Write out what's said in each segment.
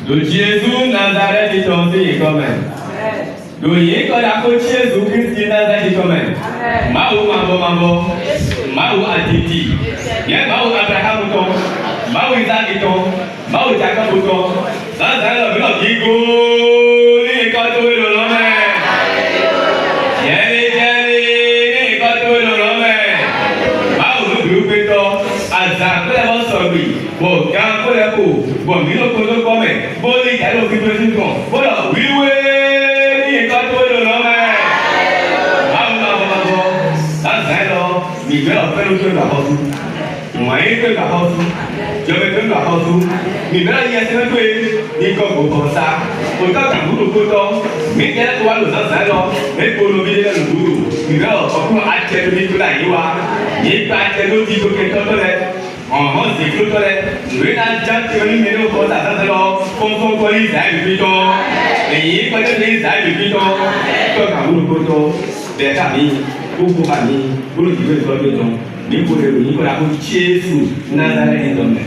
De Jésus Nazareth est tombé quand même. Do ye ko da ko Jésus Christ Nazareth quand même. Maou mambo. Maou aditi. Ye maou Abraham ton. Maou Isaac ton. Maou Jacob ton. Ça ça le bigo ni ko to le l'homme. Ye ko to le l'homme. Maou du peto azan ko la sorbi. Bo kan ko la ko. Bo mi lo ko to ko me. Bo ni ka lo fi to sin kon. Bo la wiwe你不要分出个好处，每个个好处，就每个个好处，你不要眼睛对，你个不好啥，我到港路不多，每天都往路上塞咯，每公路边的路，你不要包括安全都你出来有啊，你把安全都记住给到的嘞，哦，记住的嘞，你那讲这个里面的好啥啥的咯，风风火力在里边多，你关键你在里边多，到港路不多，别啥你。Beaucoup famille, pour le vivre de béton, mais pour la Jésus, Nazareth est homme.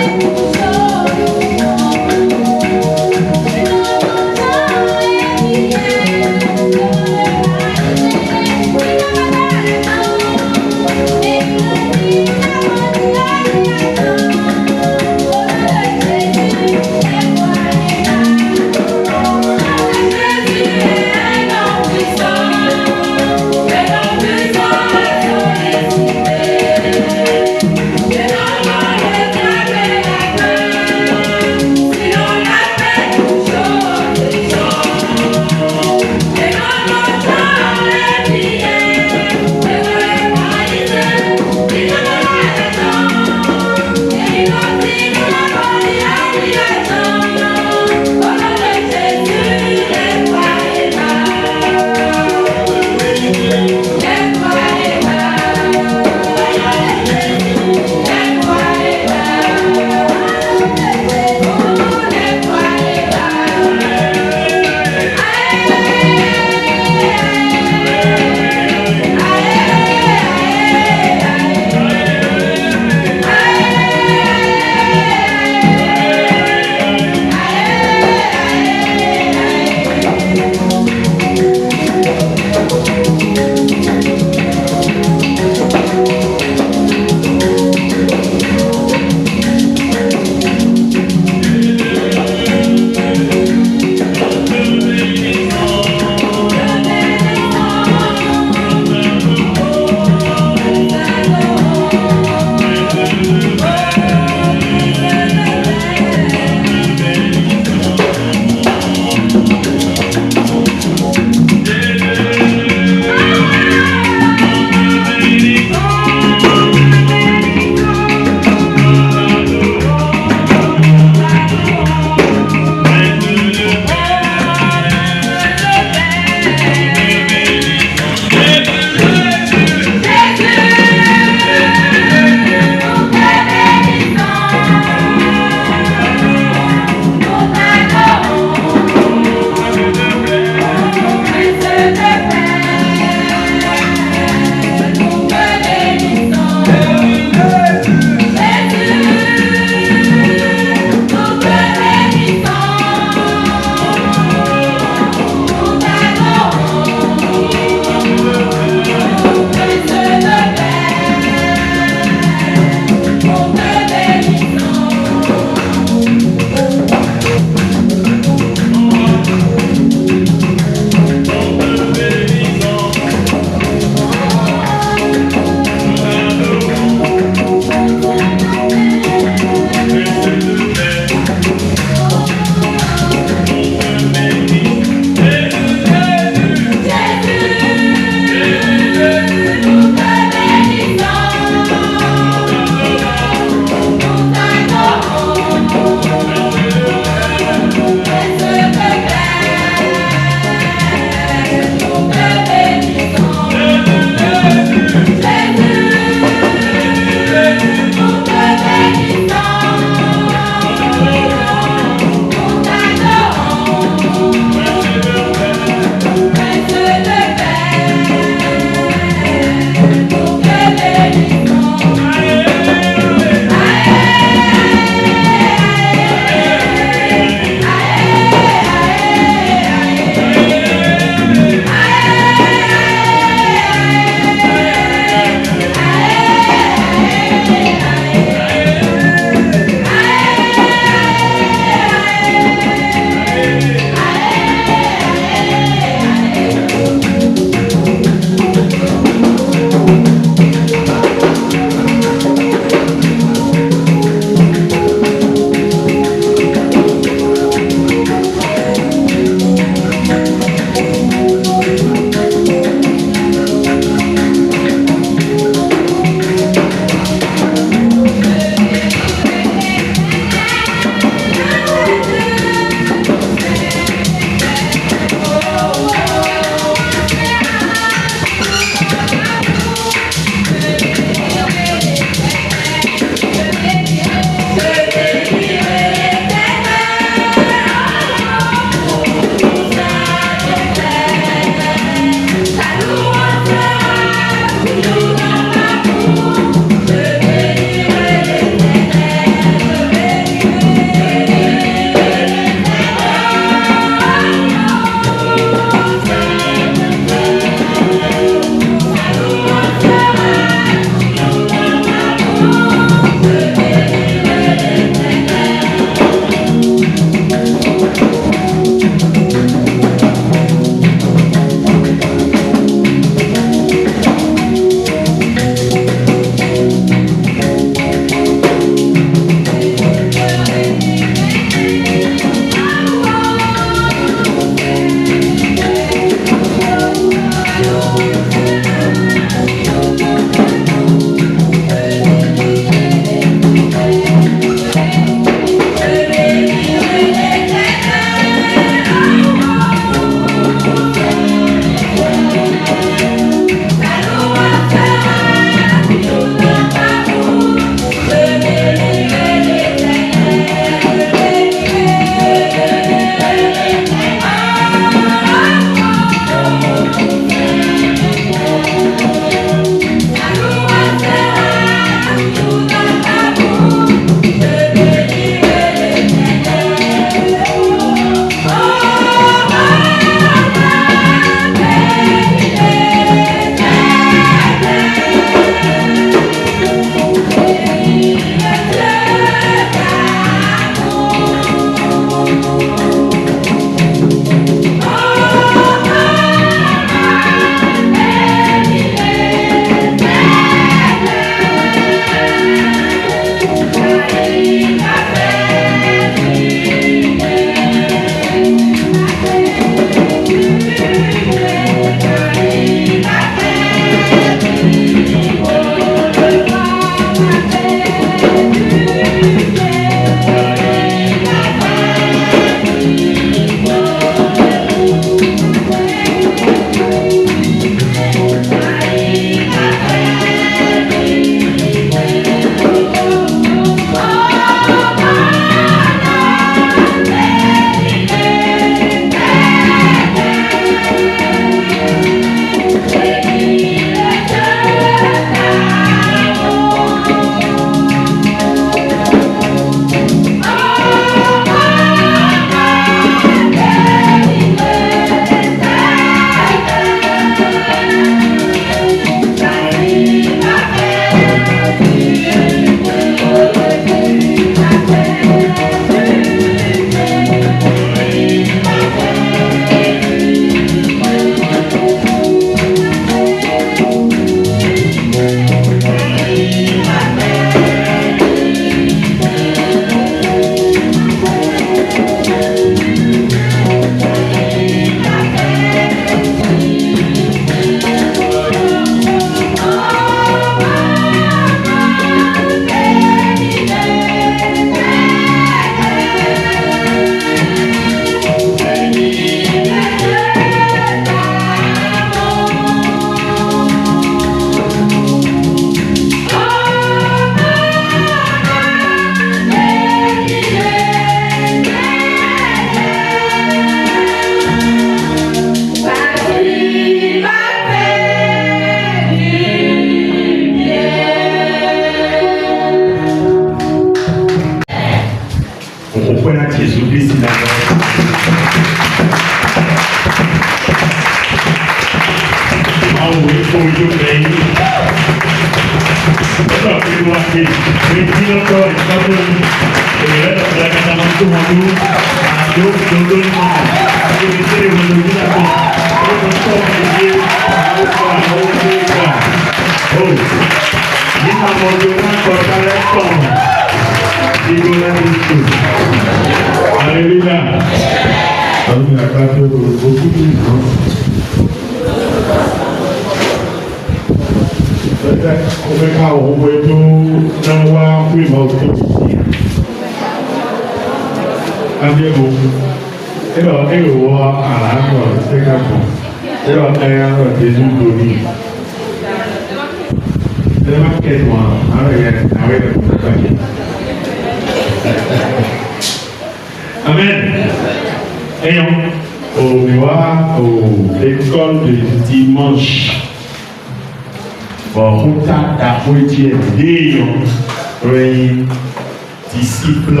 Disciples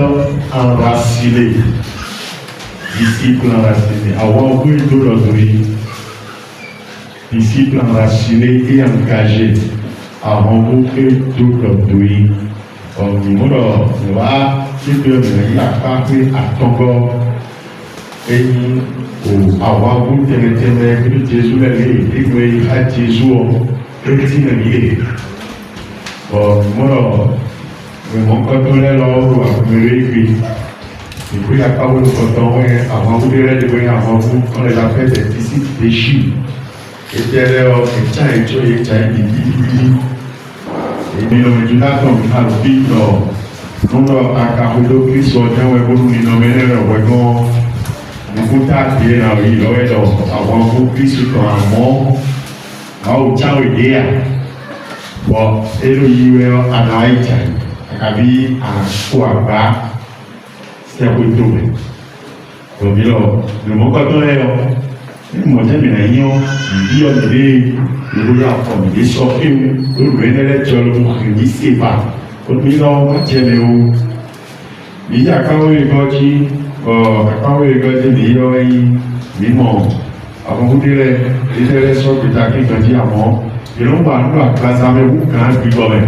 enracinés. Disciples enracinés. Avant que d'aujourd'hui, disciples enracinés et engagés. Avant que d'aujourd'hui, on va il a pas fait à ton corps. Et avoir vous que Jésus l'a dit, et que à Jésus, mon coton est là, me réécrit. Et puis, la parole de coton, avant vous de venir avant vous, on les a fait des disciples déchus. ìtẹ̀rẹ̀ ìjà ìjọ ìjà ìdíbíbí èmi lọ́mọ ìjọba kan mi ká ló bí lọ nínú àkàkọ́jọ kristu ọjọ́ ẹgbẹ́ nínú mẹ́rẹ̀ẹ̀rẹ̀ wẹ́gán òkúta àgbẹ̀ náà yìí lọ́wọ́ ẹ̀dọ̀ àwọn ọkọ̀ kristu kan àmọ́ àwọn òjáwé déyà bọ̀ èrò yìí wẹ́ àná ìjà àbí àkó àgbà sẹ́kù tó bẹ̀ òbí lọ lòmọ́kọ́tọ́ ẹ̀ ọ́ mọ̀tẹ́mi náà yín ọ́ ìdí ọ̀dẹ̀dẹ̀ ìrora ọ̀dẹ̀dẹ̀ sọ fún olùrẹ́nẹ́lẹ́jọ́ ló mọ̀ ní sèpà òbí lọ mọ̀tẹ́mi o ìyá àkáwé ìgọ́jí àkáwé ìgọ́jí ní yọ ẹyin mímọ́ àwọn kúndínlẹ̀ ìdílé sọ́kìtà kíkanjí àmọ́ ìrọ̀mbà nínú àgbàsámẹ́wò kan gbígbọ́ mẹ́.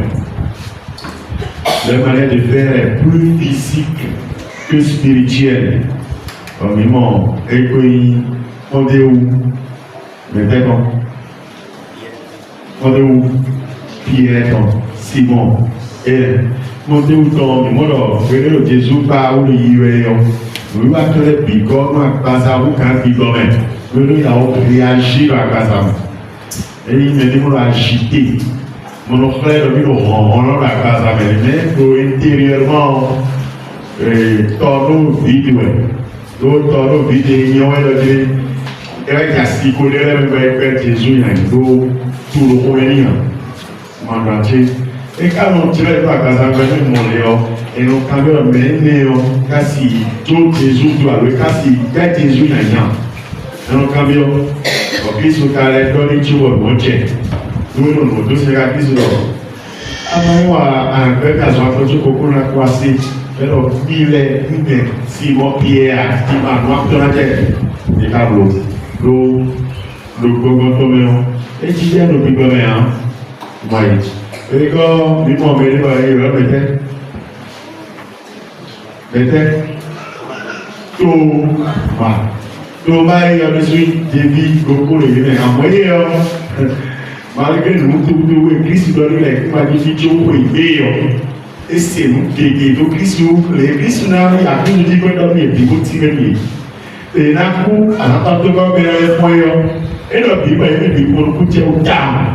La manière de faire est plus physique que spirituelle. Vraiment, et puis, on est où? Maintenant, on est où? Pierre, Simon, et on est où ton, moi là, le Jésus pas où il est, nous va te le piquer, nous va passer où quand il doit mettre, nous allons réagir à ça. Et il me dit, nous allons agiter. Mon frère, lui, on a la casa, mais intérieurement, ton vide, ton vide, il y a un qui connaît le Jésus, il y a tout le convenir. Et quand on tire la casa, et on cambions le ménéo, quasi tout Jésus doit le quasi, quel Jésus il y a. Et on cambions, au plus, on a les données, tu vois, mon Dieu. Nous, nous sommes à Christ. Avant, un peu de coco n'a pas assez. Alors, il est Simon Pierre, qui m'a noir dans la tête. Les tableaux. Le gogotoméon. Et qui vient le bigoméen. Oui. Et quand, lui, mon bébé, il va mettre. Mettez. Tout. Voilà. Tout va y avoir des vies, beaucoup de vie. Envoyez. Malgré nous, tout le Christ donne les magnifiques pour y veiller. Et c'est nous qui le Christ, les Christ n'a rien à nous dire que dans les bibles tirés. Et d'un coup, à l'appartement, il y a un moyen. Et le Bible est venu pour nous coûter au calme.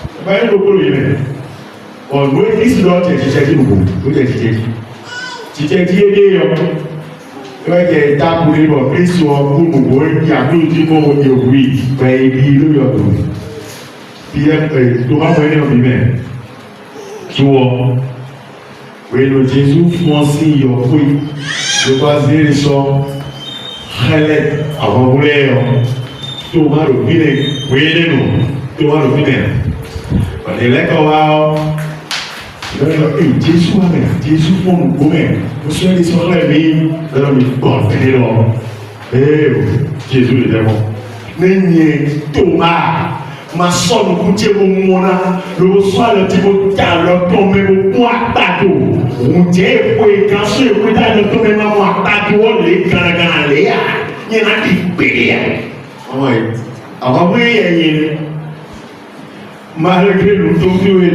Vous voyez le problème. On doit Christ doit être dit nous. Vous êtes dit. Si tu es dit, il y a des tables pour les gens. Christ soit pour nous. Il y a plus de gens qui ont oui. Mais il y a Pierre, tout va venir en lui-même. Souvent, oui, le Jésus français, il y a oui, le basé les sons, relais, avant vous l'air, tout va le filer, oui, nous, tout va le filer. Les lecteurs, Jésus, Jésus pour nous, comment, vous soyez sur la vie, dans le bon, Jésus le démon. Mais Thomas, ma soeur nous coûte mon mona, le soir le petit peu le tomber au point bateau. On dit que quand je suis dans le tomber au bateau, les gars, il y en a qui payent. Oui. Alors oui, malgré le tout et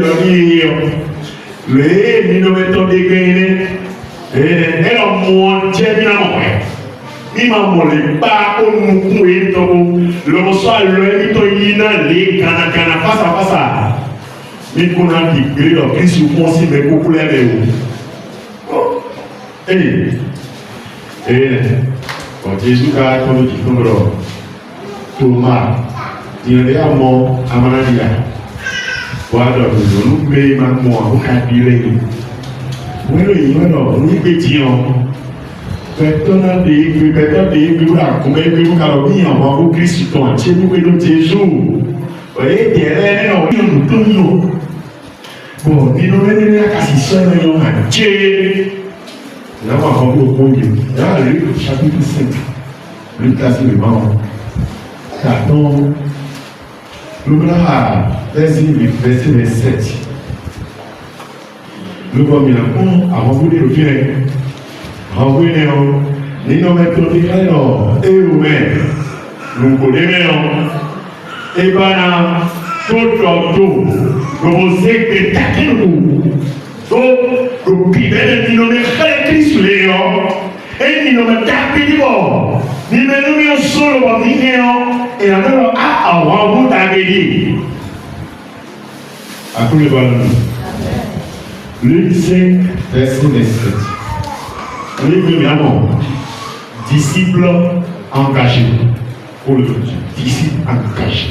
le nous mettons des gains. Et on monte évidemment. Il m'a molé pas pour nous couper le soir le mito yina les kana face à face. Mais qu'on a dit que le Christ vous pense mais beaucoup les quand Jésus a connu Thomas, il est à mon amanadia. Voilà, nous payons maintenant au capilé. Oui, nous pétillons. Maintenant, des là, comme nous calomnies, on va vous Christ, chez nous et nous Jésus. Vous voyez, nous bon, nous venons à Cassis, nous avons un Dieu. Là, on va vous prendre. Là, le chapitre 5, le classement. Carton, nous là, verset 27. Nous avons mis un pont avant vous de le faire. Revenons, nous mettons des crayons, et nous-mêmes, nous connaissons, et bien, tout, nous spectacle, donc, nous vivons, nous mettons Christ, et nous mettons tapis de bord, nous mettons solo, nous Et alors, on vous d'Amélie. À tous les ballons. Luc 5, verset 27. Oui, vraiment. Disciples engagés pour le futur. Disciple engagé.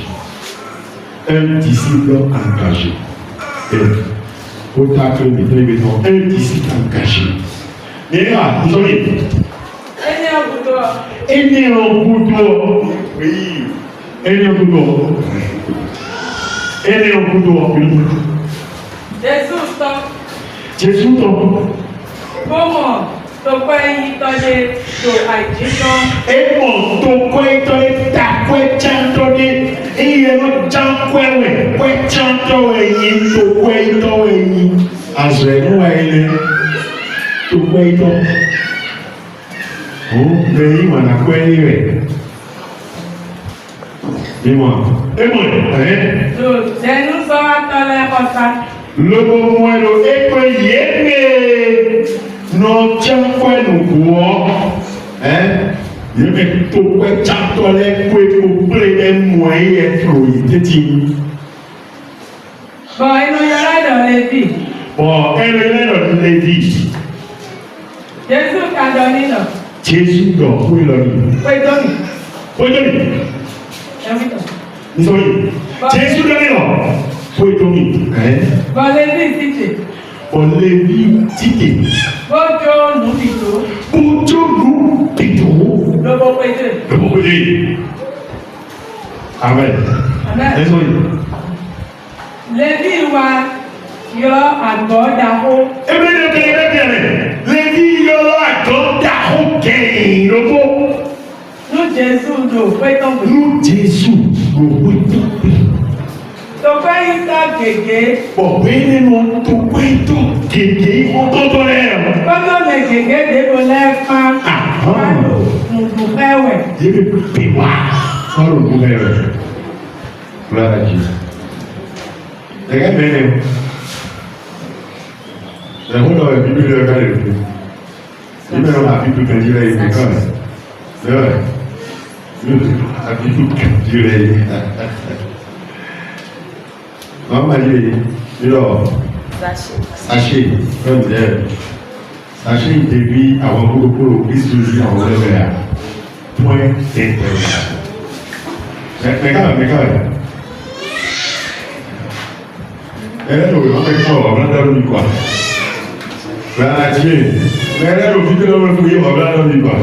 Un disciple engagé. Et autant que nous un disciple engagé. Et là, vous savez. Ele é o Budo. Ele é o Budo. Ele é o Budo. Jesus tó. Jesus tó. Como tó pé tó de tó àìjíṣọ́. Emo tó pé tó de ta pé chanto de. Iye no chan kwewe. Pé chanto eyin tó pé tó eyin. Azre no ele. Tó pé tó. Oh, mais il m'a accueilli. Dis-moi. Et moi, hein? Nous sommes à la Le moment où écoyé, non, tiens, quoi, nous, hein? Je vais tout quoi, tiens, toi, les couilles, pour plaider, moi, et flouille, t'es dit. Bon, et nous y allons dans les vies. Bon, elle est dans les vies. Jésus a donné nous. Jésus dort, où il a dit? Oui, donne. Où il a dit? Jésus donne là. Où il a dit? Bon, les vies, cité. Bon, les vies, cité. Bonjour, nous, plutôt. Bonjour, nous, plutôt. Le bon pété. Le bon pété. Amen. Amen. Désolé. Les vies, il y a un bon d'arôme. Eh bien, les vies, il y a un bon d'arôme. Le bon. Nous, Jésus, nous, pétons. Nous, Jésus, nous, pétons. Donc, il t'a gagné. Bon, oui, non, tout pétons. Gagné, on t'entend l'air. Quand on est gagné, des bonheurs, femmes. Nous, frères, ouais. Je vais payer. Oh, le frère. Gloire à Dieu. Regarde bien. Je vais vous la Bible de la Bible. Je vais vous la Bible quand il est école. C'est vrai. La Bible quand il est. Maman m'a dit, sachez, comme d'elle, sachez depuis avant pour le Christ toujours en revers. Point d'interrogation. Mais quand même. Elle est au fond, on va dans le quoi. Voilà, Dieu. Mais elle est au fond, on va dans le quoi.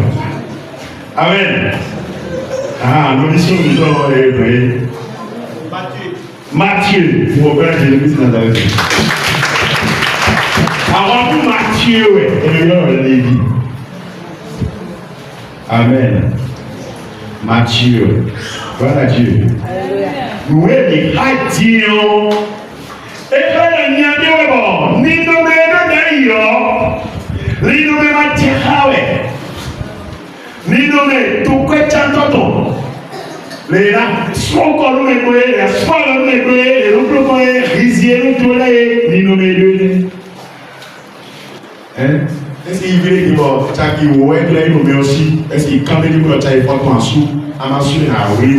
Amen. Ah, nous disons que nous avons les Matthieu, pour faire Jésus Nazareth. Avant tout Matthieu, et le Lévi. Amen. Matthieu. Voilà Dieu. Nous sommes des chrétiens. Et quand il y a des gens, ni nous d'ailleurs, ni nous Matthieu, ni nous tout chrétien. Les là, soit qu'on nous met, soit on nous met, nous pouvons risier, nous tous les, ni nous met deux. Hein? Est-ce qu'il veut dire, chaque ouais, là, il nous met aussi, est-ce qu'il quand il veut dire, il faut qu'on sous, à ma sous, oui,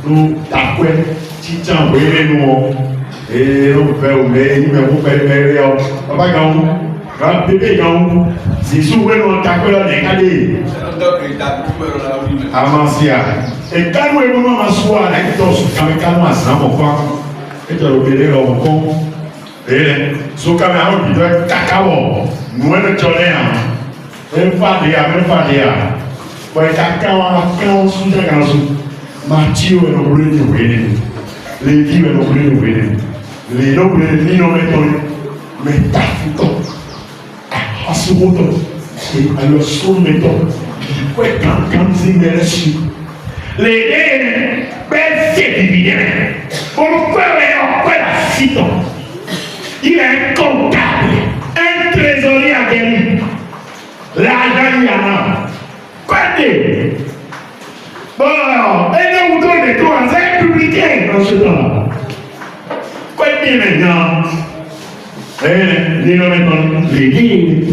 nous, d'accord, si tu en veux, nous, et nous faisons, mais nous faisons, mais papa, grand bébé, c'est souvent, nous, d'accord, là, les cadets. Amasia. Et quand nous avons un soir, nous avons un soir, nous avons un so caméra qui doit être cacao, nous avons même pas de pour être cacao, sous Matthieu est au bout de les vies est au bout de les nobles, les noms mais t'as tout à ce moment, et alors son méthode. Les belles dividendes. Pour nous faire la cité. Il est un comptable, un trésorier à gagner. L'argent, il y en a. Quoi de? Bon, et nous vous donnons des droits républicains dans ce temps-là. Quoi de maintenant? Les noms les lignes.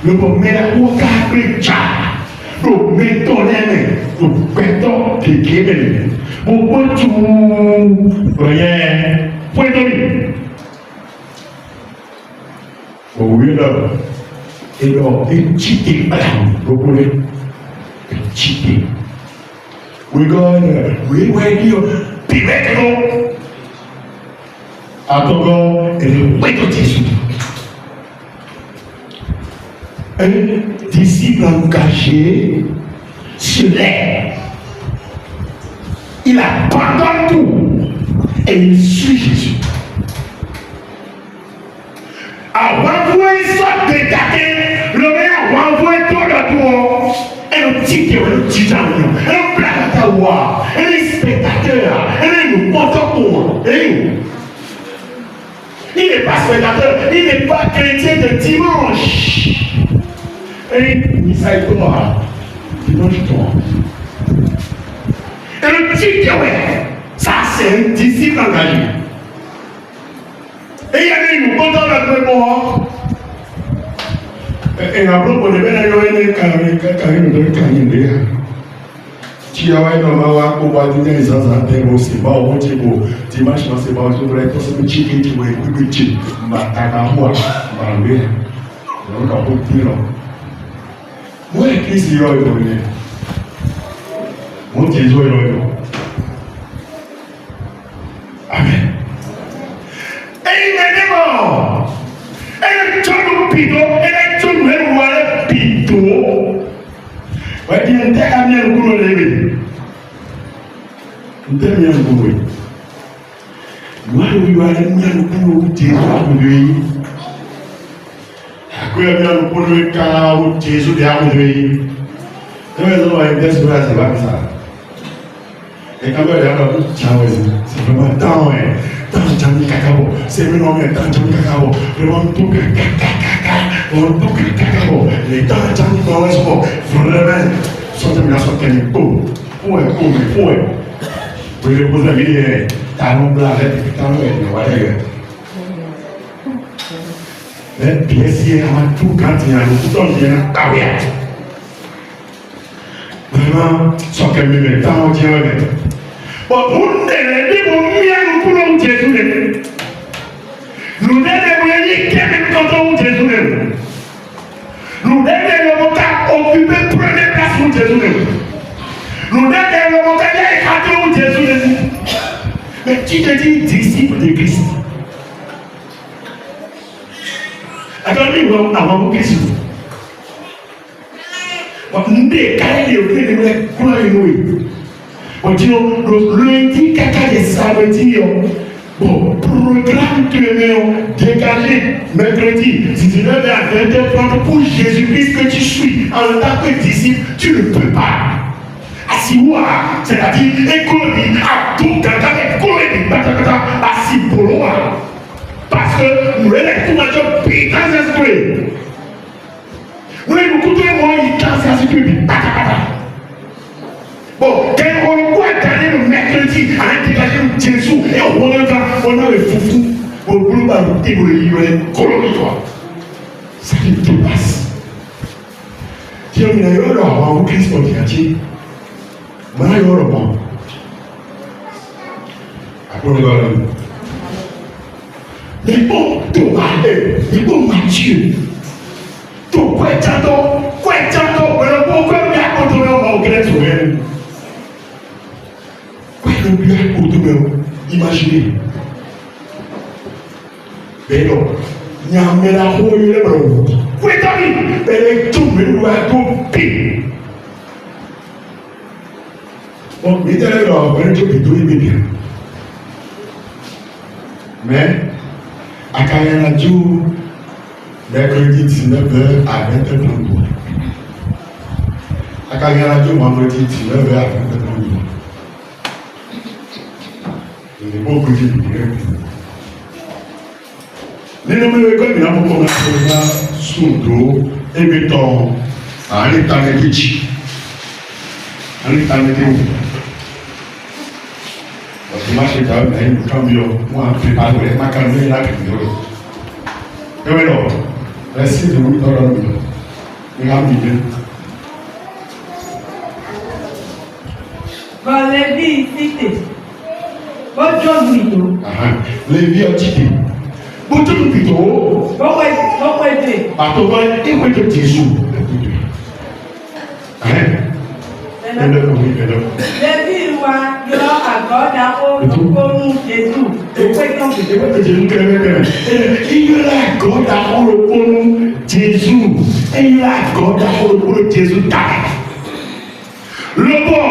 Le premier, on a pris ça. Nous mettons les mains. òpẹ́tọ́ kékeré mẹ́rin gbogbo tu ọ̀yẹ́ pẹ́tọ́rì òwe lọ ẹ̀rọ ẹ̀jìdè padà gbogbo rẹ̀ ẹ̀jìdè wíwọ́ ní ọ bíbẹ́ kọ́ àtọ́gọ́ ẹ̀rọ pẹ́tọ́ Jésù un disciple engagé se lève. Il abandonne tout et il suit Jésus. Avant vous, il sort de tâter, le meilleur, avant vous, tout le tour. Et le titre, le titan, le placatawa, et les spectateurs, et les contemporains, il n'est pas spectateur, il n'est pas chrétien de dimanche. Et il s'est dit, dimanche toi. Et le titre, ça c'est un disciple engagé. Et il y a des gens qui ont le mémoire. Et après, on devait aller à carré. Tu as un homme qui va dire des ans, c'est pas au niveau. Dimanche, c'est pas au niveau. C'est un chicken qui va être petit. Matakamoua, malgré. Donc, on peut dire. Moi, Christ, il y a eu. Mon Dieu, il y a eu. Amen. Et il est mort. Et le tonneau pito, et le tonneau voilà pito. Ouais, il y a un amené le boulot levé. Il y a un boulot. Moi, il y a un boulot de Jésus. Il y a un boulot de Jésus. Il y a un boulot de Jésus. Et quand on regarde, c'est vraiment tant, c'est vraiment tant, vraiment tout les temps, vraiment, sont de la sortie de l'eau. Vous avez dit, talon blanc, talon mais bien sûr, tout quand il y a un bouton, il y a un carrière. Vraiment, sans qu'elle me mette en Dieu. Bon, vous n'avez pas mis pour nous Jésus. Nous n'avons pas dit qu'elle est contre Jésus. Nous n'avons pas occupé première place pour Jésus. Nous n'avons pas écarté pour Jésus. Mais qui te dit disciple de Christ? Attendez-moi avant vos questions. Ndé carré de blé quoi nous. On dit le lundi caca des samedis bon programme que dégagé mercredi 19h à 20h30 pour Jésus-Christ que tu suis en tant que disciple, tu ne peux pas. Asiwa, c'est-à-dire économie, à tout caca économie, asiboloa. Parce que nous électons major putain d'esprit. Oui, nous coûtons moins, il casse la sécurité. Bon, quand on voit gagner le mercredi à dégager le Jésus et on a le foufou, on ne peut pas le débrouiller, colonitoire. Ça qui te passe. Tiens, il y a eu un homme, vous Christ, on dit, il y a eu un homme. Après, on va le. Les bons Thomas, les bons Matthieu. Tout quoi tantôt, le bon quoi bien contre le regret sur elle. Quoi le bien contre le, imaginez. Mais non, il y a un mélange où il est bon. Quoi t'as dit? Elle est tout mais nous a tout pire. Bon, mais t'as l'air d'avoir un peu de tout et bien. Mais à Kayana Djou, mercredi 19h à 20h30. À Kayana Djou, vendredi 19h à 20h30. Il est beaucoup de bien. Les nommés de l'école, il y a beaucoup de choses sous l'eau et béton. En état de kitsch. En état de où? Dimanche, il y a un camion. Moi, je ne sais pas, ma camion est là. Et alors, merci de vous donner le Lévi cité. Bonjour Guido. Lévi a cité. Bonjour Guido. Pourquoi aider? Parce que il faut que Jésus. Lévi wa yọ àgọ́ dáwọ́ lókòrò Jésù. Il y a àgọ́ dáwọ́ lókòrò Jésù. Il y a àgọ́ dáwọ́ lókòrò Jésù dáa. Lọ́bọ̀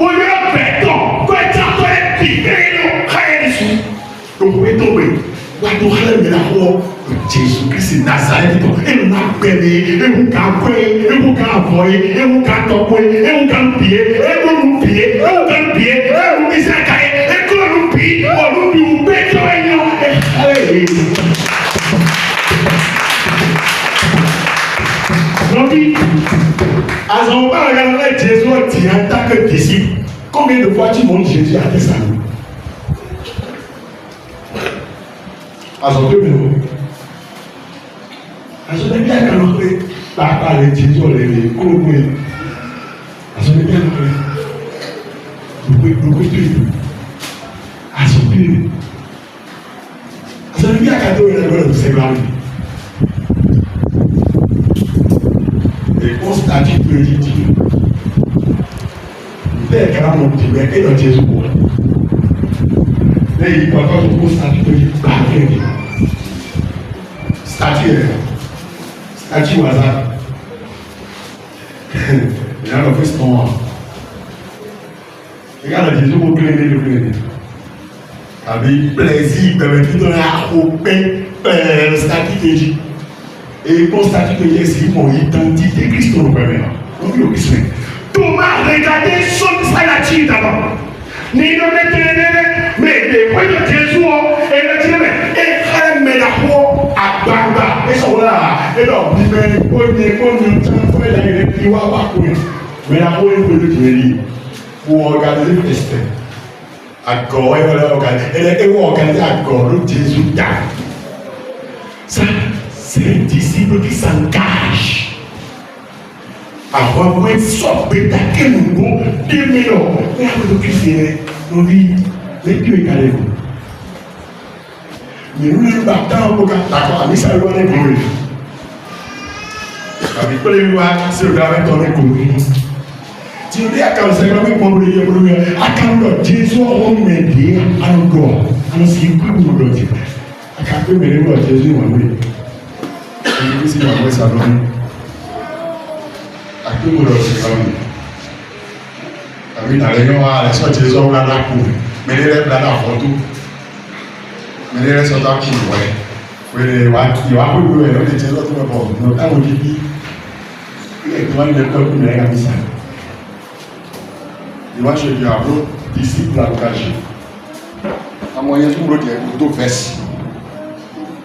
oyè ọ̀pẹ̀tọ̀ gbẹ́jàtọ̀ ẹ̀bí ẹ̀yìn káyẹ̀sù. Lọ́bọ̀ ètòwé wà tó hẹ́lẹ̀ mi náà wọ Jésù Kristi Nazareth tọ̀ ẹ̀rù náà gbẹ̀mí ẹ̀rù ká gbẹ̀ ẹ̀rù ká bọ̀ ẹ̀rù ká tọ̀pọ̀ ẹ̀rù ká bìẹ́ ẹ̀rù bìẹ́ ẹ̀rù ká bìẹ́ ẹ̀rù ìsàkà ẹ̀kọ́rù bì ọ̀rùbí gbẹ́jọ́ ẹ̀yàn Lọ́bí, àzọ̀wọ́ bá ọ̀yà lọ́lẹ́ Jésù ọ̀tí à ń dákẹ́ dìísí. Combien de fois tu montes Jésus à tes amis? Àzọ̀wọ́ bí o. Àzọ̀wọ́ bí àkà lọ pé pàápàá rẹ̀ Jésù ọ̀rẹ́ rẹ̀ kúrò pé àzọ̀wọ́ bí àkà lọ pé gbogbo tó yìí. Àzọ̀wọ́ bí o. Àzọ̀wọ́ bí àkà tó yẹ lọ́wọ́ lọ́wọ́ sẹ́gbàá rẹ̀. Statut politique. Bẹ́ẹ̀ ká mọ̀ tìbẹ̀ ẹ̀ lọ Jésù wọ̀. Lẹ́yìn pàtó tó kó statut politique bá kéde. Statut rẹ̀ statut wàzà. Ìyá lọ fi sọ̀rọ̀ wọn. Ìyá lọ Jésù wọ̀ kílódé lókèlè. Àbí pẹ̀lẹ́sì bẹ̀rẹ̀ tó náà kó pẹ́ statut politique. Et constater que Jésus mon identité Christ nous permet. On dit au Christ. Thomas regardez son salaire d'abord. Ni non mais des points de Jésus et le Dieu mais la foi à Bamba et ça là et donc mais on est temps pour aller les piwa pas pour mais la foi est de Dieu pour organiser le test. À quoi et voilà organiser et on organise à quoi Jésus t'a ça. C'est un disciple qui s'engage à avoir un sort d'attaquer le mot 2000 ans. Mais après le cuisiner, nous dit, les dieux égalez vous. Mais nous ne battons pas d'accord, mais ça doit être brûlé. Avec les lois, c'est le gars qui est connu. Tu dis à quand c'est vraiment pour brûler, à quand Jésus a remédié à un corps, à un cycle pour le dire. À quand Jésus a remédié. Ibi si ìyàwó ìsàlọ́ní àgbégbòrò ìsìnkàwé àbí ìdàlẹ́yìn wa rẹ̀ sọ́ọ̀tì sọ́wọ́ alákù mẹ́lẹ́rẹ́ bláda fọ́tò mẹ́lẹ́rẹ́ sọ́tà kù wẹ̀ wẹ̀rẹ̀ ìwà gbogbo ẹ̀ lọ́dẹ̀ jẹ́ lọ́tọ́ ẹ̀bọ̀ ọ̀nà táwọn òjìbí ilé ìgbìmọ̀ ilẹ̀ pẹ́lú mẹ́rẹ́ kàmísà ìwà ṣe ìyàwó disciple engagé àwọn yẹn tó rọ́ọ̀dì ẹ̀kú tó fẹ́sì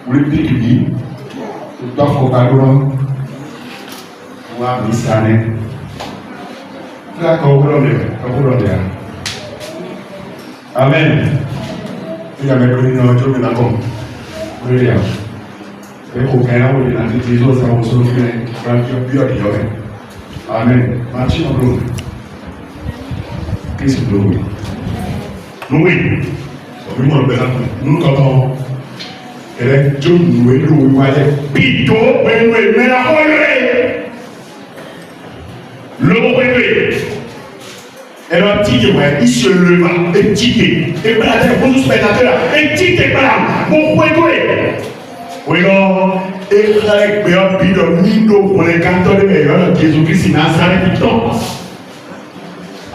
orí pdp tó fọkàlùrọ̀ wà ní sáré tí a kọ ọgbọ́dọ̀ lẹ̀ amen ní àmẹ́kọ́ nínú ọjọ́ mi lábọ̀ lórí àwọn ẹ̀kọ́ kẹ́yàwó lè láti tí ó sáwọn sórí ẹ̀ rájọ́ bí ọ̀dìyọ́ ẹ̀ amen máa tí ọ̀rọ̀ kí sì lówó lówó ọ̀bímọ̀ ọ̀gbẹ́ lápò nínú kọ́kọ́ ẹ̀rẹ́ tó nùwé lówó wáyé bí tó pẹ̀lú ìmẹ́ra ọ̀rẹ́ lówó pẹ̀lú ẹ̀rọ tíye wẹ̀ ìṣe lèva ètìké ìgbàlàtẹ̀ fún spectateur ètìké gbàlà mo pẹ̀lú ẹ̀ wíwọ́ ẹ̀rẹ́gbẹ̀ ọ̀bìdọ̀ nínú òkùnrin kántọ́ lé ẹ̀yọ́ náà Jésù Kristi Nazareth tọ́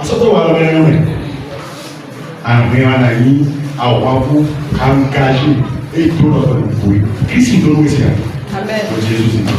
asọ́tọ̀ wà lọ́wọ́ ẹ̀rọ rẹ̀ àgbẹ̀ wa náà yí àwọn afọ kàńkáṣí ètò ọ̀tọ̀ ìfòyí Kristi tó ń wé sí à ọ̀ Jésù sí náà.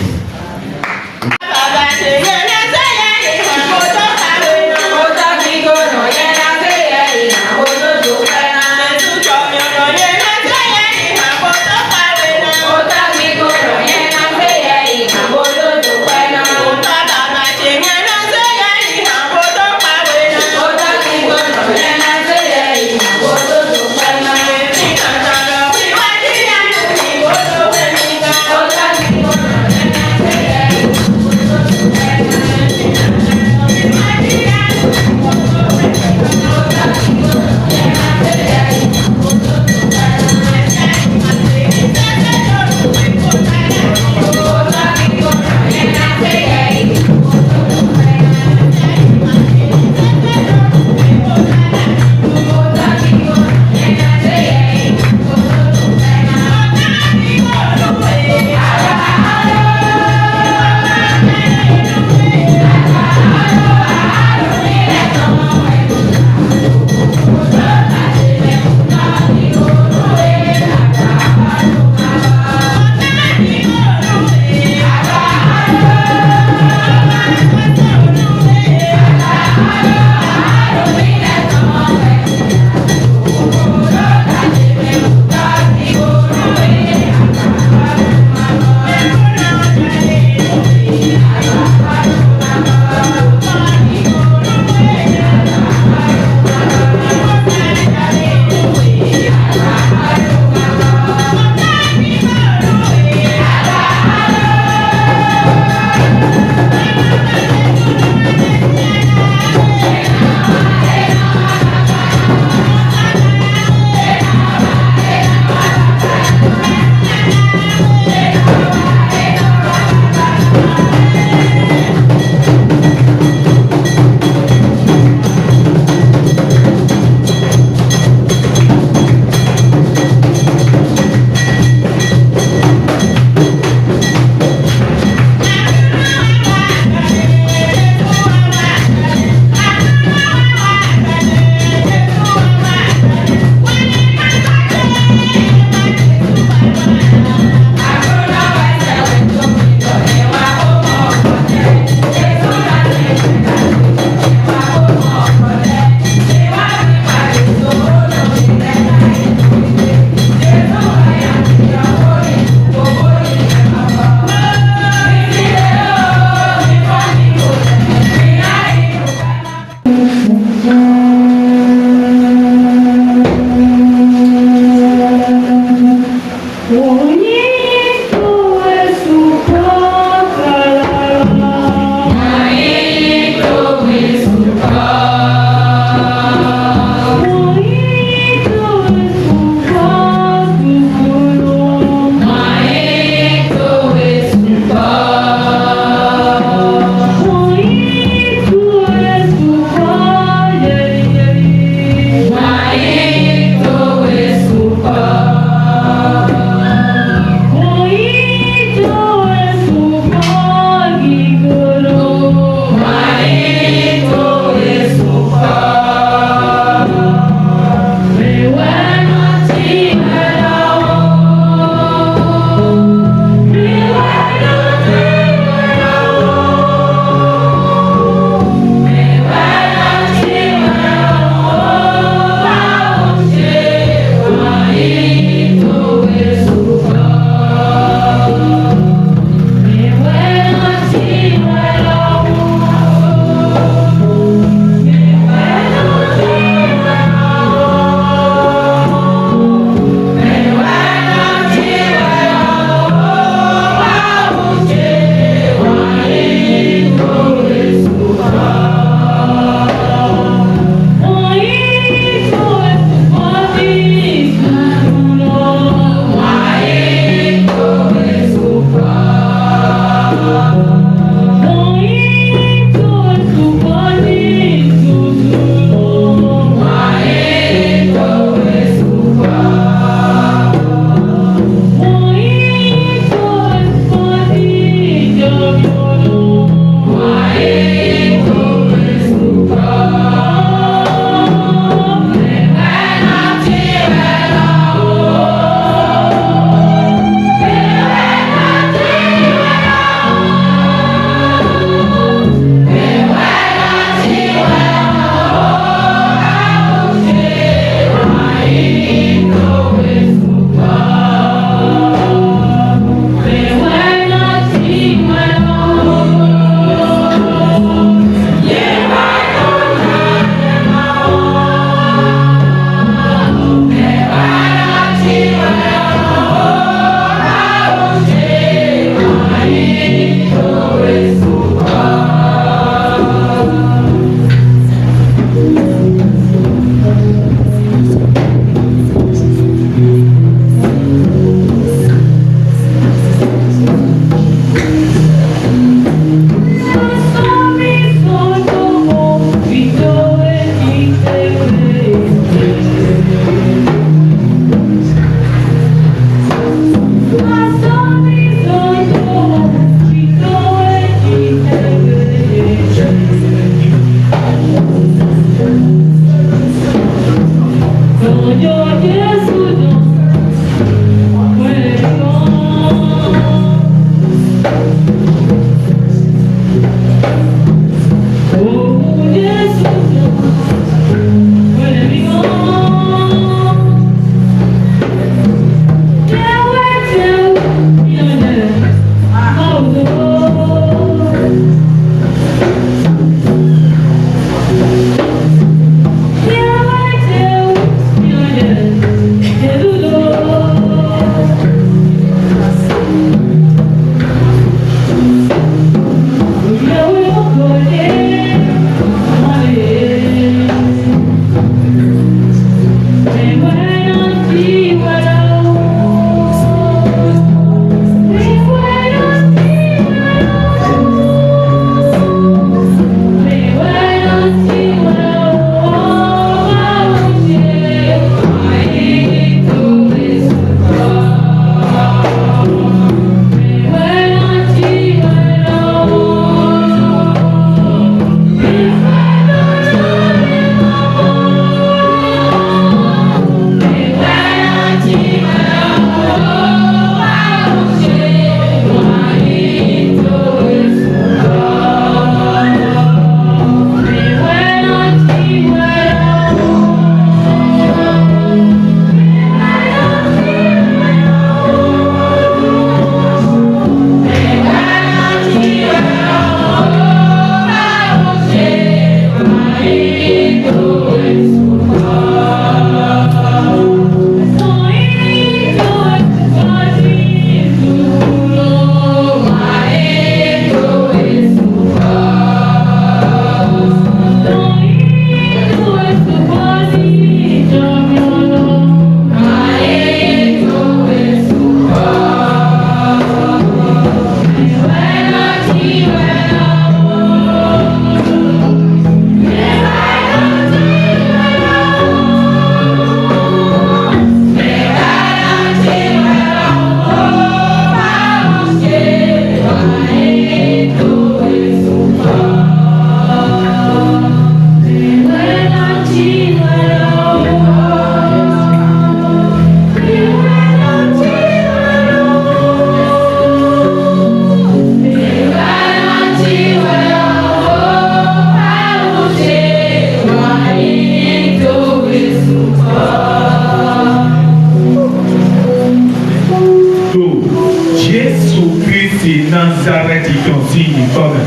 Nazareth ìtọ̀sí ìkọ́mẹ̀.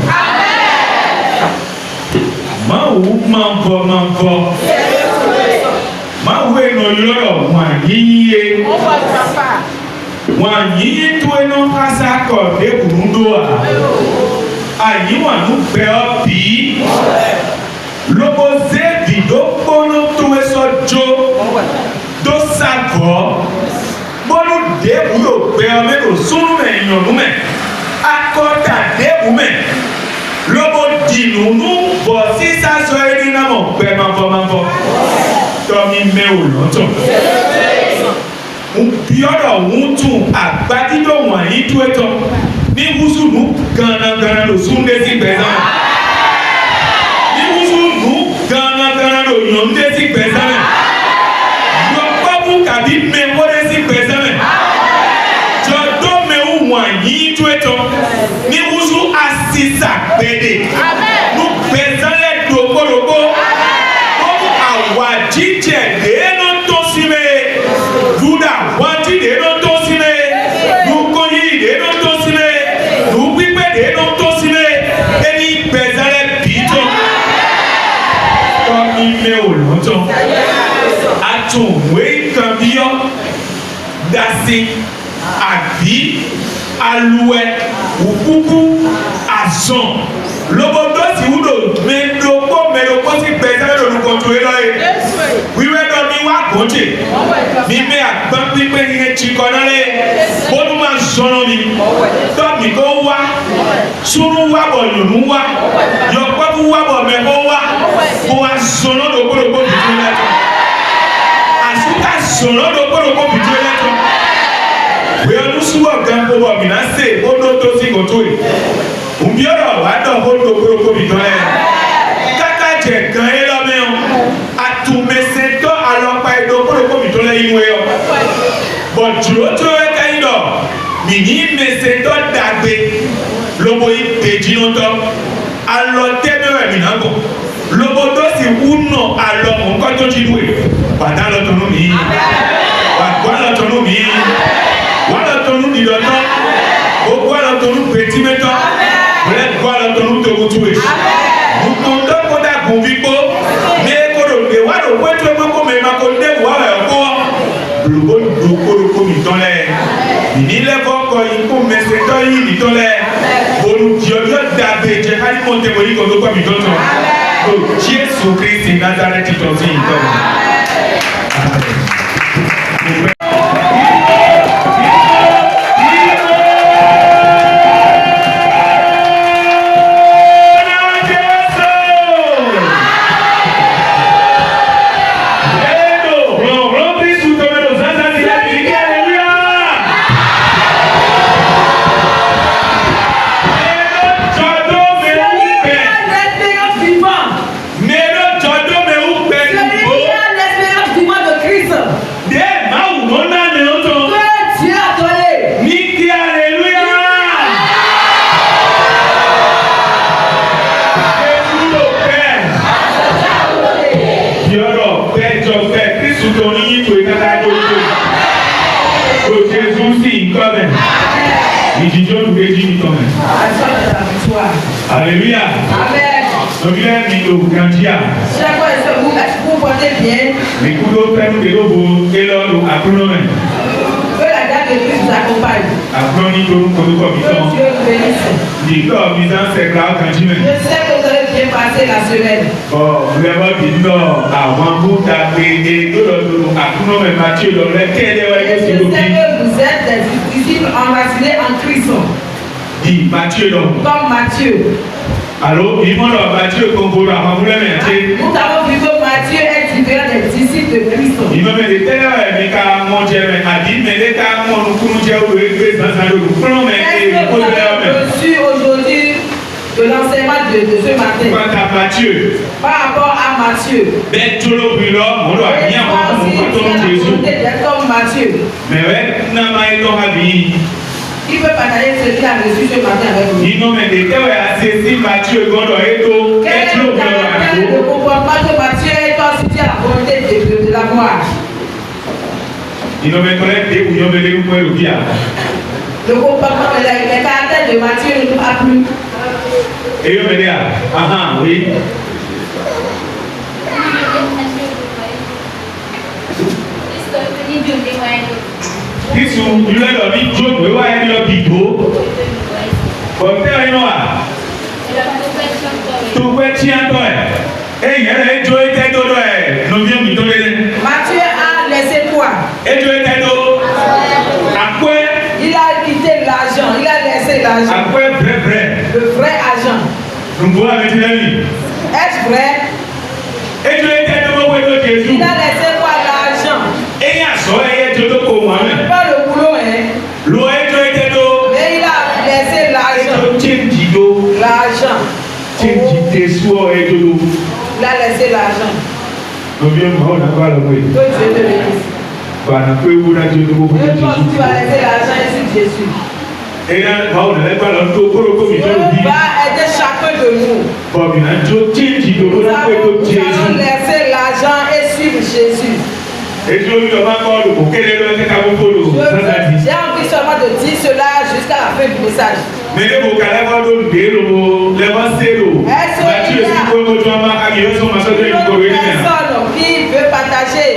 Máa wù máa ń bọ̀. Máa wù ẹnu lọ́rọ̀ wọn yíyé. Wọn yíyé tó ẹnu pásá kọ̀ dẹ́kùnún dó à. Àyíwọ̀n ló gbẹ ọ́ bí. Lóbo zéèdì ló gbóná tó ẹsọ jó. Tó sàgọ́. Bọ́lú dẹ́kù yóò gbẹ ọ mẹ́lò súnú mẹ́ ìyànnú mẹ́. Akọ́ta dẹ́kù mẹ́. Lóbo dìnnú bọ̀ sísá sọ ẹni náà mọ̀ gbẹ máa bọ̀. Tọ́mi mẹ́ ò lọ́tọ̀. Biọ́dọ̀ ń tún àgbádídọ̀ wọ̀nyí tó ẹ̀tọ́. Ní wúsùnù gánagánà ló súndé sí gbẹ̀sán. Ní wúsùnù gánagánà ló yọ̀ǹdé sí gbẹ̀sán. Yọ̀pọ̀mù kàbí mẹ́wọ́dé sí gbẹ̀sán. Jọ̀dọ̀ mẹ́wù wọ̀nyí tó ẹ̀tọ́. Ní wúsù àṣìṣà gbẹ̀dẹ̀. Nù gbẹ̀sán lẹ̀ dògbòdògbò. Ọmọ àwà jíjẹ̀ dénú tó sí mẹ́. Júdà wọ́n jí dénú tó sí mẹ́. Nùkọ́yí dénú tó sí mẹ́. Dénú tó sí mẹ́. Ẹni gbẹ̀sán lẹ̀ bìtọ̀. Tọ́ ime ò lọ́tọ̀. Àtúnwé kan bíọ́. Dasi. Àbí. Aluwẹ̀. Òkúkú. Àzọ̀n. Lobodo si wudo mẹ́lòkó sí gbẹ̀sán lórúkọ tó yẹ lọ́yẹ̀. Wíwẹ́ dọ̀ mi wá gòjè. Mi bẹ́ àgbọn pípé ní etí kọ́nà lé. Bólú máa sọ̀rọ̀ mi. Tọ́mi kó wá. Sunu wá bọ̀ yònú wá. Yọ̀pọ̀kú wá bọ̀ mẹ́kó wá. Kó wá sọ̀rọ̀ lókòlókò bìtú lẹ́tọ̀. Àsúkà sọ̀rọ̀ lókòlókò bìtú lẹ́tọ̀. Wíwọ́n súwọ̀ gan kó bọ̀ mìíràn sè ó ló tó sí kòtò yìí. Umbiọ́rọ̀ wá dọ̀ kó lókòlókò bìtú lẹ́. Kátà jẹ̀ gan yé lọ́mẹ́ọ̀. Àtùmẹ̀sẹ̀tọ́ àlọ́pàá ìdókòlókò bìtú lẹ́ inú ẹ̀ ọ́. Bọ̀ jùlọ tó yẹ káyìn dọ̀. Mìíní mẹsẹ̀tọ́ dàgbé. Lobo yi pèjì ló tọ́. Alọ tẹ́mẹ́rẹ̀ mìíràn bọ̀. Lobo tó sì wúnà alọ nǹkan tó jí lùwẹ̀. Bàtà lọ tọ́nu mi. Wà lọ tọ́nu mi. Wà lọ tọ́nu ìdọ̀tọ́. Gbogbo àlọ tọ́nu pètí mẹ́tọ́. Bẹ́ẹ̀ gbọ́ àlọ tọ́nu tokutu wẹ̀. Nǹkan tó kó dà gùn bí kó. Ní kóró lè wá lò pé tó gbogbo mẹ́ma kó dé wà ẹ̀ kó. Lobo dòkòrò mi tán lẹ̀. Ìnílẹ̀kọ́ kọ ikú mẹsẹ̀tọ́ yìí nìtọ́ lẹ̀. Olùjọ́jọ́ dàbẹ̀ jẹ́ alimọ̀tẹ́ wọ̀nyí kò tó kọ́ mi tọ́tọ̀. O Jésù Kristi Nazareth tọ̀ sí ìtọ́. Alléluia. Amen. Donc il est mis au grandia. Chaque fois que vous portez bien. Les coups de peine de l'eau et l'eau à pronomène. Que la date de Christ vous accompagne. Après on y tourne comme nous commettons. Dieu vous bénisse. Dis comme ils ont fait grave quand tu mets. Je sais que vous avez bien passé la semaine. Bon, vous avez dit non, avant vous d'appeler et tout le monde à pronomène Matthieu, le lequel est Je sais que vous êtes des disciples enracinés en Christ. Dis Matthieu donc. Comme Matthieu. Alors, il m'a dit Matthieu comme vous l'avez voulu. Nous avons vu que Matthieu est différent des disciples de Christ. Il m'a dit tel mais quand mon Dieu m'a dit mais les cas mon nous Dieu ou le dans sa le promet et vous avez reçu aujourd'hui de l'enseignement de ce matin. Quant à Matthieu. Par rapport à Matthieu. Ben tout le bureau, on doit bien voir Jésus. Comme Matthieu. Mais ouais, n'a pas été habillé. Il peut partager ce qu'il a reçu ce matin avec vous. Il nomme des théories à saisir Matthieu Gondo et tout. Quel est le comportement que Matthieu est aussi à la volonté de l'avoir? Il nomme collègue des ou il nomme les ou le bien. Le comportement, les caractères de Matthieu ne nous a plu. Et yo me dis ah oui. Kristu yulẹ lọ bí jó pé wáyé ní lọ bí gbó. Bọ̀dé ọ̀yìn wa. Tó pẹ́ tí a tọ̀ ẹ̀. Eyín ẹ̀rọ ejò ẹ̀tẹ́ tó dọ̀ ẹ̀ lóbi omi tó lé. Matthieu a laissé quoi? Ejò ẹ̀tẹ́ tó. Àpẹ́. Il a quitté l'argent, il a laissé l'argent. Àpẹ́ brẹ́brẹ́. Le vrai argent. Nùgbò àmì ti lẹ́yìn. Est-ce vrai? Ejò ẹ̀tẹ́ tó gbogbo ètò Jésù. Il a laissé quoi? L'argent. Eyín àsọ ẹyẹ tó tó kò wọ́n mẹ́. Pas le boulot, hein? Lo ejò ẹ̀tẹ́ tó. Mais il a laissé l'argent. Ejò chéǹjì tó. L'argent. Chéǹjì tẹ̀sú ọ̀ ejò tó. Il a laissé l'argent. Lóbi omi àwọn ọ̀nà bá lọ pé. Que Dieu te bénisse. Bàánà pé wúrà tó tó gbogbo Je Jésù. pense que tu vas laisser l'argent ici de Jésus. Eyín àwọn ọ̀nà ẹgbẹ́ lọ tó kórókó mi tó bí. Dieu va aider chacun de nous. Bọ̀mì náà tó chéǹjì tó Nous kórókó tó allons Jésù. laisser l'argent et suivre Jésus. Ètò omi ọba kọ́ ọ̀dùnkù kéde lọ́wọ́ kẹ́kẹ́ àkókò lò sọ́sàdì. J'ai envie seulement de dire cela jusqu'à la fin du message. Mẹ́lẹ́ bò kálẹ́ kọ́ ló ń dé lò lẹ́wọ́ sé lò. Bàtí o sì kó ojú ọmọ akagi yóò sọ ma sọ́dọ̀ Une ìdúgbò autre rẹ̀ nìyà. personne qui veut partager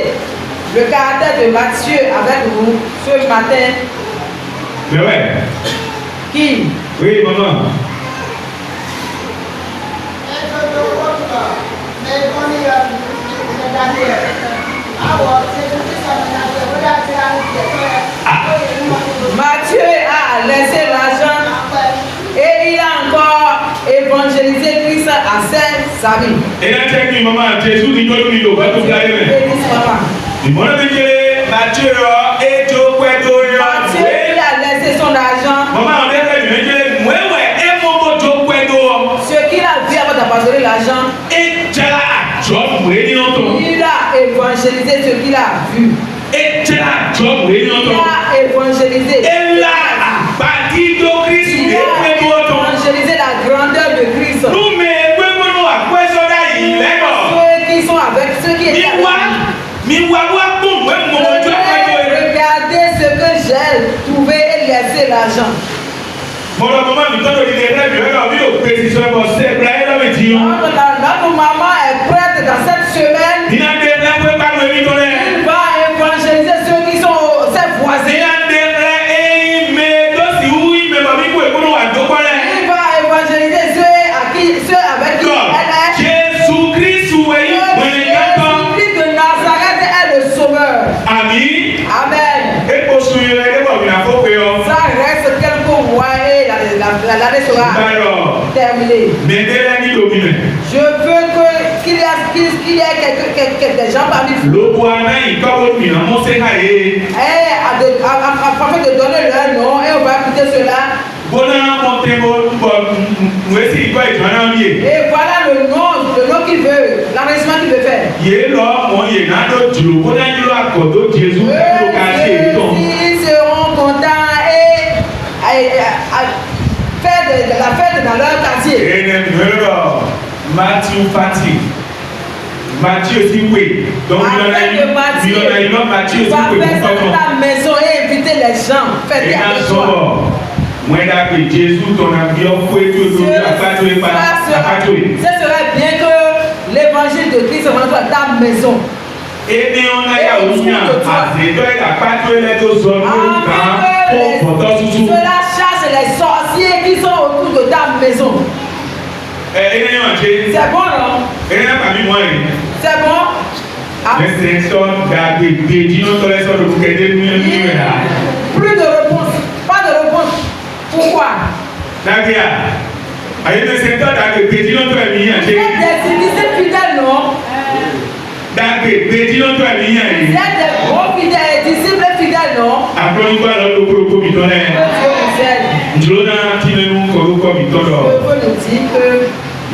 le caractère de Matthieu avec vous ce matin. Mẹ́wẹ́. Qui? Oui, maman. Matthieu a laissé l'argent et il a encore évangélisé Christ à sa vie. Ẹ̀yà tẹ́ kí mama Jésù ní tọ́lú mi lò bá tó gbáyé mẹ́. Bénisse papa. Ìmọ̀lẹ́ mi jẹ́ Mathieu rọ ètò pẹ́tò yọ. Matthieu il a laissé son argent. Mama àwọn ẹgbẹ́ mi jẹ́ mọ̀ẹ́wẹ̀ ẹ̀ mọ́mọ́ tó pẹ́tò. Ce qu'il a vu avant d'abandonner l'argent, Ẹja àjọ mùé ní ọ̀tọ̀. il a évangélisé ce qu'il a vu. Ẹja àjọ mùé ní Il ọ̀tọ̀. a évangélisé. Ẹla àbádídó Kristu Il lé a pẹ́tò ọ̀tọ̀. évangélisé la grandeur de Christ. Nume gbẹ́gbẹ́nu àpẹ́sọ́dá yìí lẹ́nà. Ceux qui sont avec ceux qui étaient Mi wá wá gbòòrò ẹ̀ mọ̀ ọjọ́ pẹ́tò rẹ̀. Regardez ce que j'ai trouvé et laissé l'argent. Mọ̀lọ́ mọ́mọ́ mi tọ́jú ìdílé rẹ̀ mi rẹ̀ mi ò pè sí sọ́kọ̀ sí ẹ̀bùrẹ́ ayé lọ́wọ́ ìdí yàn. Notre maman est prête dans cette semaine. Nínú ẹgbẹ́ rẹ̀ pé bá lóye mi tó rẹ̀. Il va évangéliser ceux qui sont ses voisins. Nínú ẹgbẹ́ rẹ̀ ẹ̀yìn mẹ́ tó sì wú ìmẹ̀ bàbí kú èkúrò wà tó kọ́lẹ̀. Il va évangéliser ceux avec qui elle est. Jésù Kristu ẹ̀yìn pẹ̀lẹ́ kẹ́kọ̀ọ́. Jésus de Nazareth est le sauveur. Àmì. Amen. Epo sun yẹn ẹ̀dẹ́gbọ̀n mi àfọ́ pé ọ. Ça reste quelques mois et l'année sera Báyọ̀. terminée. Mẹ̀dẹ́rẹ́ ní lómìnà. Je veux qu'il y ait des gens parmi vous. Lóko aná ìkọ́wé mìíràn mọ́sẹ́ káyé. Afin de donner leur nom et on va écouter cela. Bọ́lá mọ̀tẹ́mọ̀ bọ̀ mwẹ́sì ìkọ́ ìtọ́nà mi yé. Et voilà le nom qu'il veut, l'enregistrement qu'il veut faire. Yé lọ mọ̀ yé náà ló jùlọ bọ́lá yín lọ àkọ́dọ̀ Jésù ló ká ṣe èyí tán. Ils seront contents et faire de la fête dans leur quartier. Ẹnẹ mìíràn Matthew Fati Matthew ti wé donc mílíọ̀nù yìí lọ Matthew ti Va wé faire ça dans ta maison et inviter les gens. Fêter Ẹ̀yà avec sọ̀rọ̀ toi. wọ́n dà pé Jésù tọ̀nà bí ọ fún ètò ìlú àpàtó ìpa àpàtó yìí. Ce serait bien que l'évangile de Christ soit dans ta maison. Ẹni ọ̀nà yà ó yàn àtẹ̀tọ́ ẹ̀ àpàtó ẹ̀ tó sọ ní ìgbà ó bọ̀tọ̀ tuntun. Cela chasse les sorciers qui sont autour de ta maison. Ẹni yàn ṣe C'est bon, non? ẹni yàn pàmì mọ́ ẹ̀. C'est bon? Ah. Ẹsẹ̀ sọ dàgbé gbèjì náà tọ́lẹ̀ sọ̀rọ̀ kẹ̀dẹ́ ní ẹ̀ rà. Plus de réponse. Pas de réponse. Pourquoi? Dàgbéyà àyẹ̀dẹ̀sẹ̀ tọ́ dàgbé gbèjì náà tọ́ ẹ̀mí yàn ṣe. Vous êtes des disciples fidèles, non? Dàgbé gbèjì náà tọ́ ẹ̀mí yàn Vous yìí. êtes des gros fidèles, des disciples fidèles, non? Àkọ́nigbà lọ ló kúrò kóbi tọ́ lẹ̀. Que Dieu vous aide. Njúlọ náà tí nínú kọ̀ọ̀rọ̀ kọ́bi tọ́ lọ. Je veux nous dire que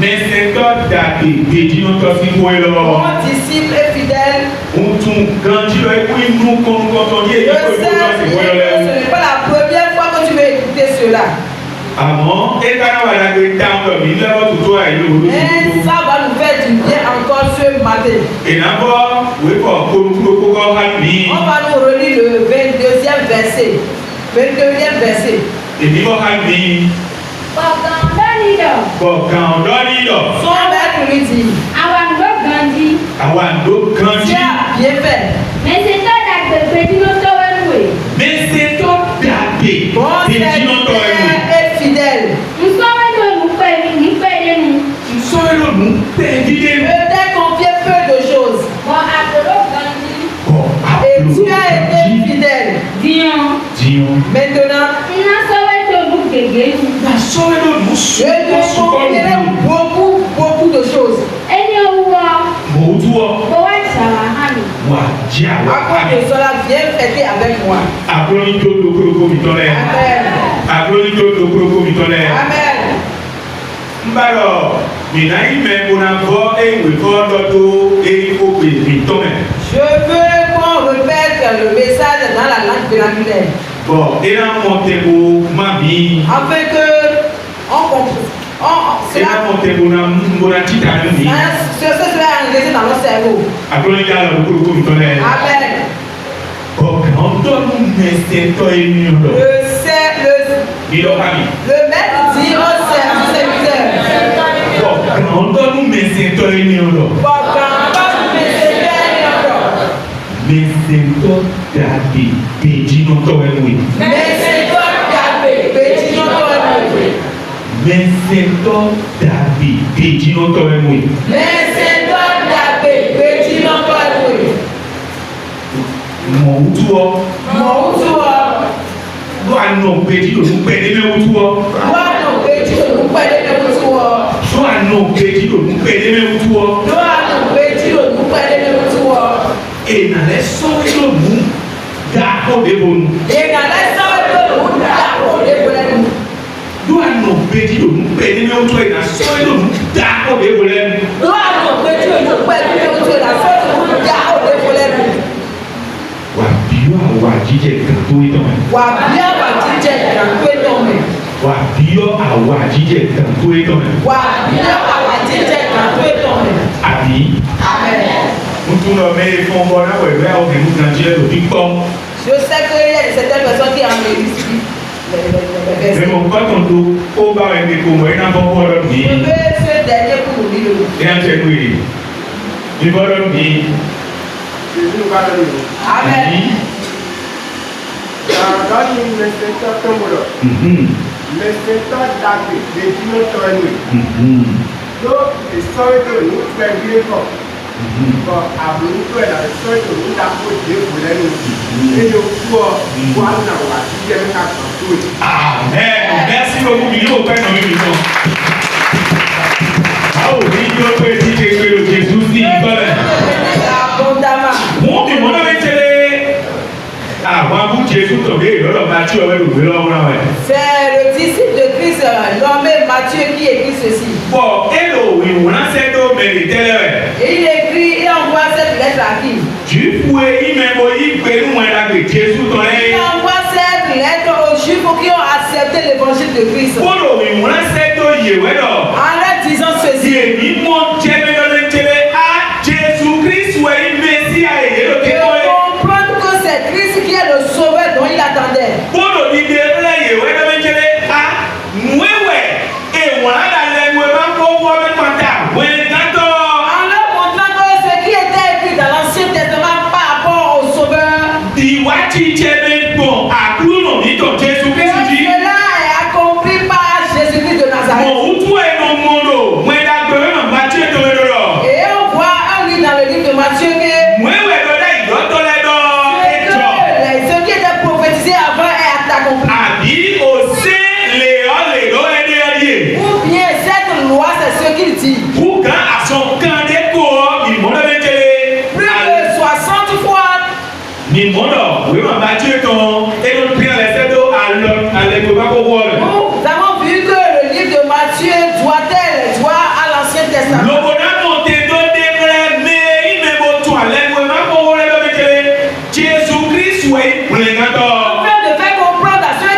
Mẹsẹ̀ tọ́ dàgbé gbèjì náà tọ́ sí wọ́n lọ. mon disciple fidèle, Ń tún gan jí lọ ẹkú inú kọ́ńkọ́tọ́ ní èyí je kò sais tó lọ sí bien wọ́n que lọ. ce n'est pas la première fois que tu veux écouter cela. Àmọ́ ẹ̀ka náà wà lágbè dáhùn lọ mí lọ́wọ́ tuntun àìlú olóṣèlú. Mais ça va nous faire du bien encore ce matin. Ìnáwó wípọ̀ kórukúrò kókó hàn mí. On va nous relire le 22e verset. 22e verset. Èmi bọ́ ká mi. Kọ̀ọ̀kan dọ́ni lọ. Son maître lui dit, Àwa ń ló kan tu jí. as bien fait. Mais c'est tó dàgbé. Bon Èjì náà tọ́ ẹ wò. serviteur et fidèle. Sọ́ọ́ lónìí tẹ̀ dídé. Je t'ai confié peu de choses. Et tu as été fidèle. Diyan. Maintenant, Na sọ́ọ́ lónìí je te confierai beaucoup de choses. Mò ń tú ọ. Wà jí àwa À cause de cela, viens fêter avec moi. Àbúrò tó lókòrókò mi tọ́lẹ̀. Amen. Àbúrò tó lókòrókò mi tọ́lẹ̀. Amen. Mbàlọ̀ mìíràn ìmẹ̀ múna bọ́ èwì kọ́ lọ́dọ̀ èyí kò pè mí tọ́mẹ̀. Je veux qu'on répète le message dans la langue vernaculaire. Bon, et là, montez-vous, mamie. Afin que on comprenne. Et là, montez-vous, mon tita, mamie. Cela enregistré dans notre cerveau. Après, il y a le groupe qui connaît. Amen. Bon, on donne mes sénateurs et mieux. Le maître dit au serviteur. Bon, on donne mes sénateurs et mieux. Mais c'est toi d'habiter, pédis non toi et moi. Mais c'est toi d'habiter, pédis non toi et moi. Mon tour. Doa non pédis non pédis mais mon tour. Doa non pédis non pédis mais mon tour. Et dans les sons de nous, d'accord de bon. Doa non pédis non pédis mais mon tour. Et dans les sons de nous, d'accord de bon. Wa bio awa jíjẹ kan tó yẹ tán. Wa bio awa jíjẹ kan tó yẹ tán. Àbí. Mo tún lọ mẹ́rin fún ọmọ náà pẹ̀lú ẹ̀ ọ̀gbìn mú kan jẹ́ òbí pọ́. Je sais qu'il y a certaines personnes qui en méritent. Mais mon pas ton dos, au bas et des communs, il n'a pas pour le Je dire. veux ce dernier pour nous dire. Et un tel oui. Il va le dire. Amen. Amen. Merci beaucoup. Il y a au Père dans le maison. Ah oui, il y a au Père dit que Jésus dit mon démon avait été. Ah, moi, vous, Jésus, tombé, il a battu avec le vélo. C'est le disciple de Christ nommé Matthieu qui écrit ceci. Bon, hello, on a cette eau méritée. Et il écrit, il envoie cette lettre à qui? Tu pouvais y même y faire moins la que Jésus dans les. Il envoie cette lettre aux Juifs qui ont accepté l'évangile de Christ. Pour le on a cette eau, il y a en leur disant ceci. Il monte à Jésus-Christ, ou il Messie à aider le témoin. Comprendre que c'est Christ qui est le sauveur dont il attendait. Pour le leader, là, il y a et on a la langue, on va le contact. En leur montrant que ce qui était écrit dans l'Ancien Testament par rapport au sauveur. Bon, à tout le monde, il dit Jésus-Christ dit. Cela est accompli par Jésus-Christ de Nazareth. Et on voit un livre dans le livre de Matthieu que ce qui était prophétisé avant est accompli. Ou bien cette loi, c'est ce qu'il dit. Plus de 60 fois. Nous avons vu que le livre de Matthieu doit à l'Ancien Testament. Afin de faire comprendre à ceux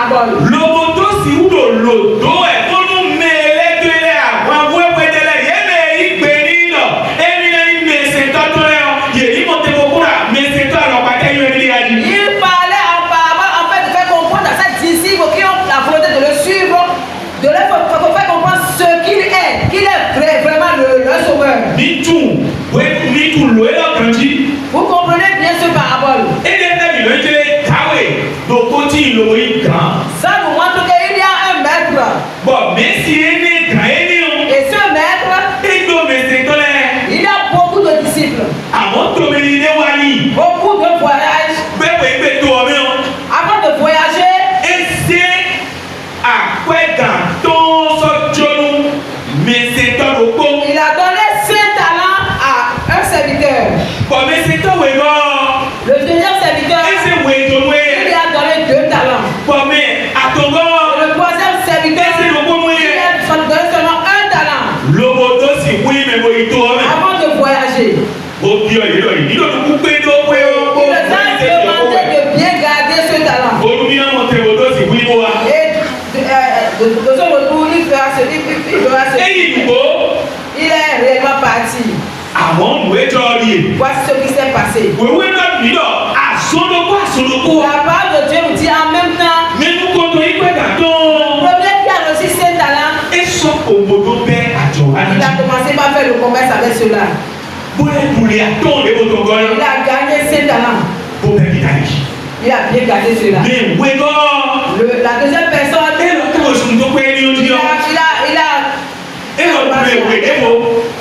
parabole. Loboto si udo lodo e onu mele tele àwọn wepetele yeme igbenino emina imese totore yeri monte bokura mese toro pate yo eri adi. Il parlait en parabole en fait de faire comprendre à ses disciples qui ont la volonté de le suivre, de leur faire comprendre ce qu'il est vraiment le sauveur. Nitu loela kanji. Vous comprenez bien ce parabole. Ça nous montre qu'il y a un maître. Bon, mais si il est grand, Et ce maître, il a beaucoup de disciples. Beaucoup de voyages. Avant de voyager, il a donné 5 talents à un serviteur. Le deuxième serviteur, il a donné 2 talents. Le troisième serviteur, il a donné seulement 1 talent. Avant de voyager, il nous a demandé de bien garder ce talent. Et de son retour, il fera ce qu'il il est réellement parti. Voici ce qui s'est passé. La parole de Dieu nous dit en même temps, le premier qui a reçu 5 talents, il a commencé par faire le commerce avec ceux-là. Il a gagné 5 talents. Il a bien gardé ceux-là. La deuxième personne,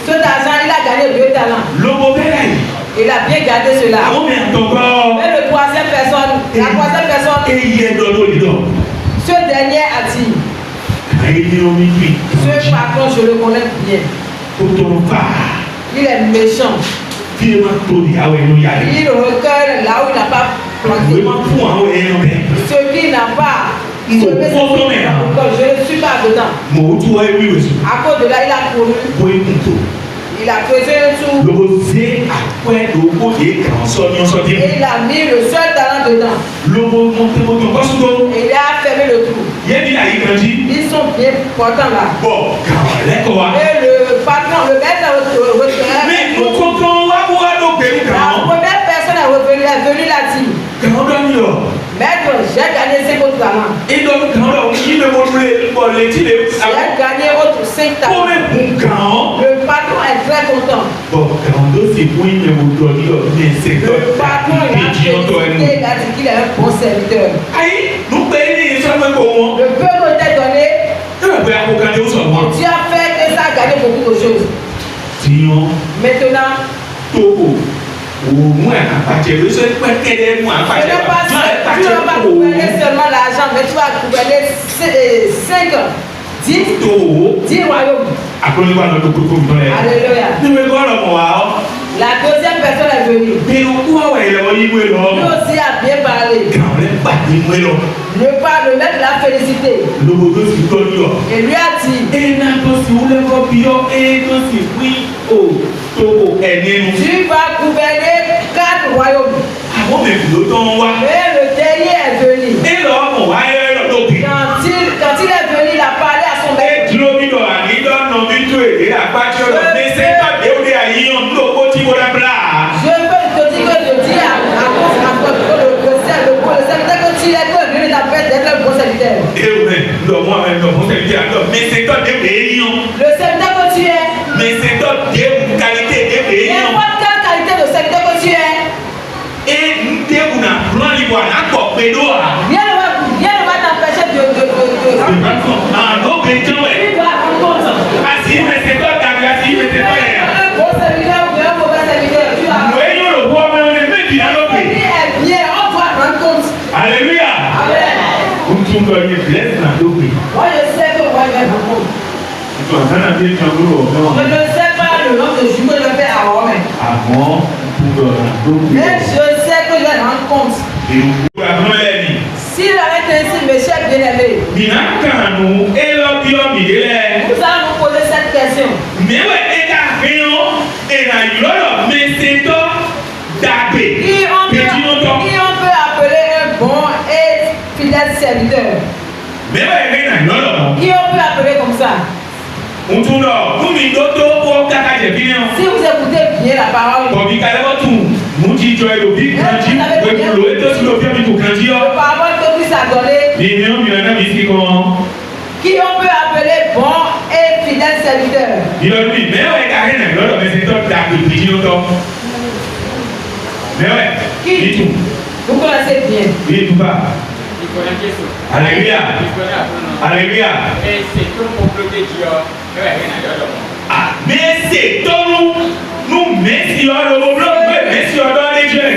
cet argent, il a gagné 2 talents. Il a bien gardé cela. Mais la troisième personne, ce dernier a dit, ce patron, je le connais bien. Il est méchant. Il recueille là où il n'a pas planté. Ce qu'il n'a pas, je ne suis pas dedans. À cause de là, il a couru. Il a creusé un trou. Et il a mis le seul talent dedans. Et il a fermé le trou. Ils sont bien portants là. Et le patron, le maître a retiré. La première personne est venue là dire, maître, j'ai gagné 5 autres talents. J'ai gagné autres 5 talents. Le patron est très content. Le patron il a dit qu'il est un bon serviteur. Le peu qu'on t'a donné, tu as fait que ça a gagné beaucoup de choses. Maintenant, tu n'as pas gouverné seulement l'argent, mais tu vas gouverner 10 royaumes. Alléluia. La deuxième personne est venue. Lui aussi a bien parlé. Le maître l'a félicité. Et lui a dit, tu vas gouverner 4 royaumes. Et le dernier est venu. Quand il est venu, il a parlé à son maître. Je veux te dire que je dis à cause le serviteur que tu es venu d'être un bon serviteur. Le serviteur que tu es, n'importe quelle qualité de serviteur que tu es, rien ne va t'empêcher de rendre compte. Il doit rendre compte. Un bon serviteur ou un mauvais serviteur, tu as. Bien, on doit rendre compte. Alléluia. Amen. Moi je sais que moi je vais rendre compte. Je ne sais pas le nom de jumeau que je vais faire à Rome. Mais je sais que je vais rendre compte. S'il avait été ainsi, mes chers bien-aimés, nous allons nous poser cette question. Qui on peut appeler un bon et fidèle serviteur. Mais non. Qui on peut appeler comme ça? Si vous écoutez bien la parole, le parole que Christ a donné, qui on peut appeler bon et fidèle serviteur. Qui? Vous connaissez bien. Alléluia. Alléluia. Ah, mais c'est tout nous messieurs le messieurs dans les jeux.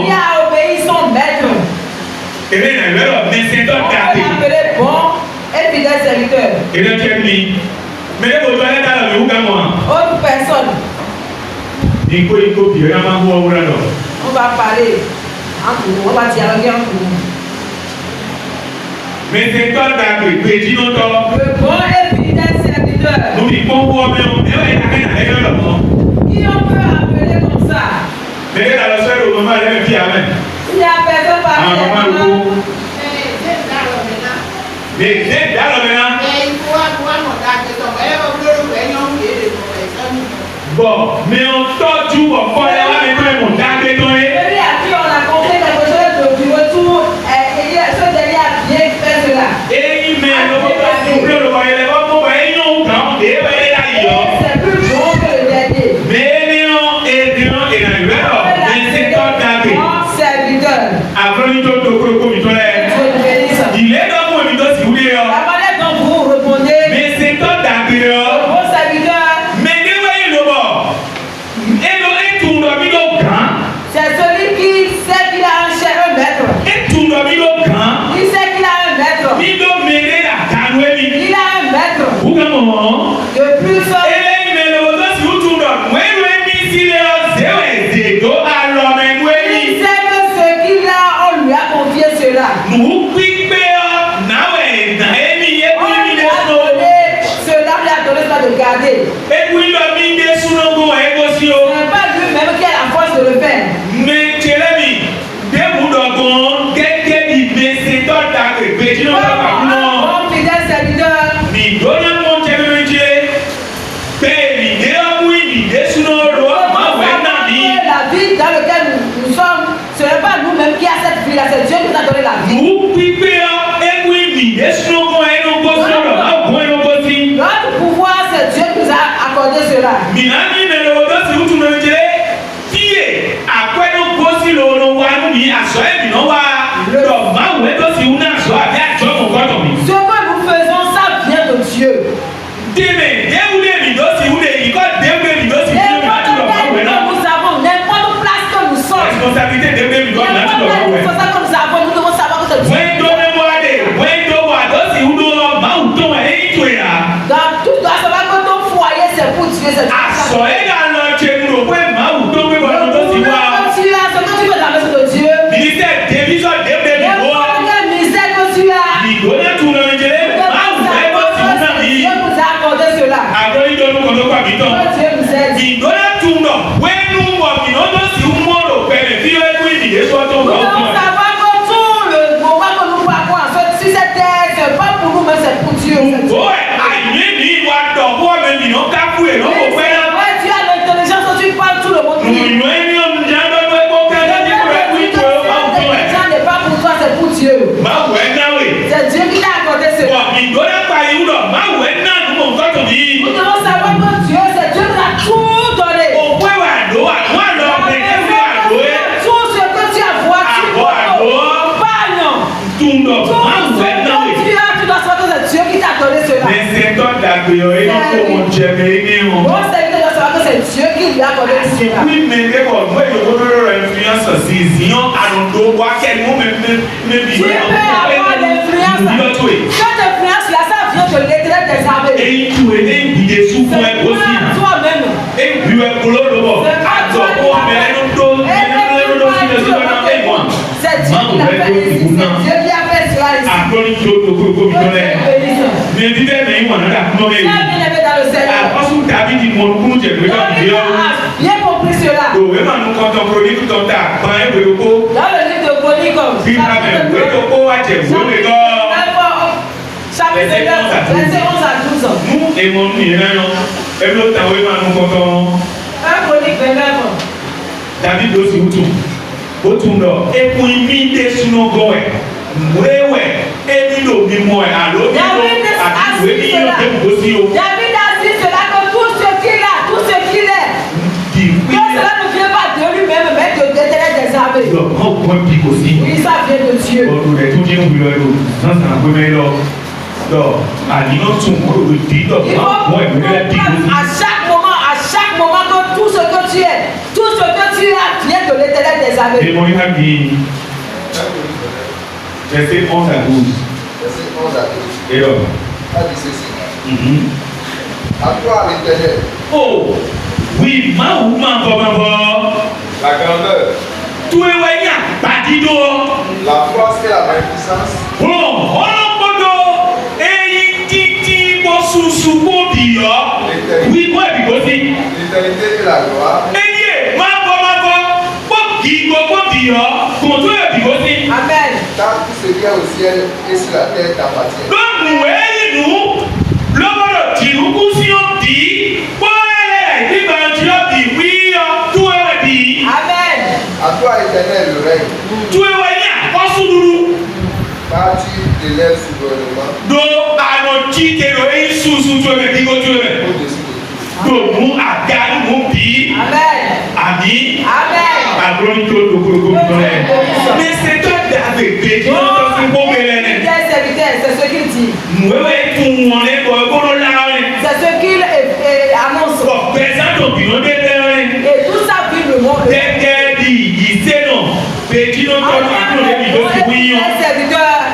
Il a obéi son maître. Mais c'est On peut l'appeler bon et fidèle serviteur. Autre personne. On va parler entre nous, on va dialoguer entre nous. Mais c'est toi le bon et fidèle serviteur. Qui on peut appeler comme ça? Il y a personne parmi les bon, mais on tord tout pour faire la maison mon dame bétonné. Celui à qui on a compté quelque chose du retour, ce dernier a bien fait cela. Et il met le voyage, les bons voyageurs, ils ont grand, des voyageurs ailleurs. C'est plus bon que le dernier. Mais Léon et Léon et la nouvelle, mais c'est toi d'abord. Serviteur. Après, il doit te proposer, il est dans mon vidéo si vous voulez. La manière dont vous répondez, mais c'est toi d'abord. bon serviteur. C'est celui qui sait qu'il a un cher maître. Il sait qu'il a un maître. Il a un maître. De plus, il sait que ce qu'il a, on lui a confié cela. On lui a donné cela de garder. Ce n'est pas lui-même qui a la force de le faire. Bon fidèle serviteur. La vie dans laquelle nous sommes, ce n'est pas nous-mêmes qui a cette vie là, c'est Dieu qui nous a donné la vie. Notre pouvoir, c'est Dieu qui nous a accordé cela. Ce que nous faisons, ça vient de Dieu. Nous avons n'importe place que nous sommes. Responsabilité de N'importe que nous avons, nous devons savoir que c'est Dieu. Dans tout, doit savoir que ton foyer c'est pour Dieu, c'est Dieu. Ce que tu veux dans la maison de Dieu. C'est Dieu qui t'a accordé cela. Nous devons savoir que Dieu, c'est Dieu qui t'a tout donné. Tout ce que tu as voici, pardon. Tout ce que tu as, tu dois savoir que c'est Dieu qui t'a donné cela. Bon serviteur doit savoir que c'est Dieu qui lui a accordé cela. Tu peux avoir l'influence. Cette influence là, ça vient de l'Éternel des armées. C'est toi-même. C'est Dieu qui l'a fait ici. C'est Dieu qui a fait cela ici. Bien-aimé dans le Seigneur. Bien compris cela. Dans le livre de Chroniques, Lévitique, Bí ká bẹ̀ wé tó kó wá jẹ̀ wé wé lọ. chapitre 9, verset 11 à 12. Mú èèmọ̀ nù yẹn náà. Ẹbí ló tàwé máa nù kọ́tọ́. 1 Chronique 29. David ló sì wútu. Ó tún lọ. Ekun imi dé sunugọ ẹ̀. Wéwẹ̀ émi lò mí mọ ẹ̀ àlọ́ mi lọ àti ìwé mi yóò dé kó sí o. David a dit cela que tout ce qu'il a, tout ce qu'il est. Que cela ne vient pas de lui-même, mais de l'Éternel des armées. Ọkọ bí kò sí. Oui, ça vient de Dieu. Ọdún rẹ̀ tún jẹ́ òwúrọ̀ ẹ̀rọ náà sàn àgbẹ̀mẹ̀ lọ. Lọ àdínà tún kó o di lọ Il máa faut bọ́ ẹ̀mí rẹ̀ bí kò sí. à chaque moment que tout ce que tu es, tout ce que tu as vient de l'Éternel des armées. Èèmọ̀ yín á bí verset 11 à 12. Verset 11 à 12. Et là. A dit ceci. Mhm. À toi, l'Éternel, Oh, oui, máa wù máa bọ̀ máa bọ̀. la grandeur, Tú ewé ní àgbàdìdó. la force et la magnificence, Wọ́n ọlọ́gbọ́dọ̀ eyín títí bọ́ ṣuṣu kó bìyọ́. Wí kọ́ ẹ̀bí kó sí. l'éternité et la gloire, Eyín máa bọ̀ kó kì í gbogbo bìyọ́. Kò tó ẹ̀bí kó sí. Amen. car tout ce qui est au ciel et sur la terre t'appartient. Lọ́nù ẹ̀yìn nù lọ́gbọ́dọ̀ tìrú kú sí òbí. Pọ́ẹ́lẹ̀ ìgbà tí ó bì wí ọ tú ẹ̀wẹ̀ bì. Amen. À toi, Éternel, le règne, Tú ẹ̀wẹ̀ ní àkọ́sùdúrú. car tu t'élèves souverainement Do àná jí tèrò eyín ṣuṣu tó ẹ̀bẹ̀ kí kó tó ẹ̀bẹ̀. au-dessus de tout. Do mú àga mú bì. Amen. Àmì. Amen. Àbúrò ní tó lókòlókò nìkan rẹ̀. Ní ṣètò dàbí bèjì ló tó fi kó bẹ̀rẹ̀ rẹ̀. C'est ce qu'il dit. Mùwéwé tún wọn ní bọ̀ ẹgbọ́dọ̀ lára rẹ̀. C'est ce qu'il annonce. Bọ̀ pẹ̀sán tó bìnú dé bẹ̀rẹ̀ rẹ̀. Et tout ça vit le monde. Gẹ́gẹ́ bí ìṣe náà, bèjì ló tọ́ àbúrò débi ló ti wí yàn.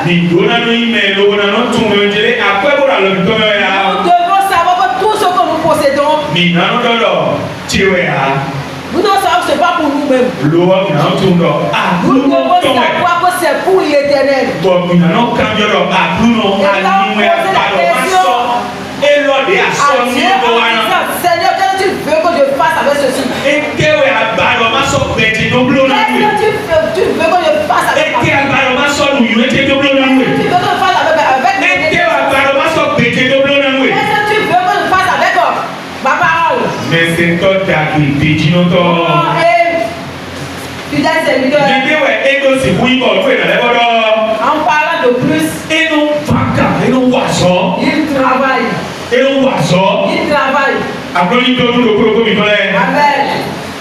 Ní ìdóná ló yín mẹ́ lówó náà ló tún mẹ́ jẹ́lé àpẹ́bọ̀rọ̀ àlọ́ bí tọ́mẹ́ yà. Nous devons savoir que tout ce que nous possédons, Ní ìnáwó dọ́dọ̀ tiwẹ̀ yà. nous devons savoir que ce n'est pas pour nous-mêmes. Lówó ìnáwó tún dọ̀. Nous Àbúrò devons tọ̀wẹ̀. savoir que c'est pour l'Éternel. Bọ̀ ìnáwó kan yọ̀rọ̀ àbúrò àníwẹ̀ àbàlọ̀ má sọ. Elọ́dẹ àsọ ní Dieu ìbò wa náà. en disant, Seigneur, qu'est-ce que tu veux que je fasse avec ceci? Ekewe àgbàlọ̀ má sọ bẹ̀tì tó bló náà wẹ̀. Qu'est-ce que tu veux que je fasse avec ma Eke àgbàlọ̀ má sọ lùyún ètè tó bló náà Tu wẹ̀. veux que je fasse avec Eke àgbàlọ̀ má sọ bẹ̀tì tó bló náà wẹ̀. Qu'est-ce que tu veux que je fasse avec ma parole? Mẹsẹ̀ tọ́ dàgbé bèjì náà tọ́. Oh, et fidèle serviteur, Ìdíwẹ̀ ego sì fún ibọ̀ fún ìrànlẹ́ bọ́dọ̀. en parlant de plus, Inú fàkà, inú wàsọ́, il travaille. inú wàsọ́. Il travaille. Àbúrò ní dọ́dún ló kúrò gómìnà rẹ̀. Amen.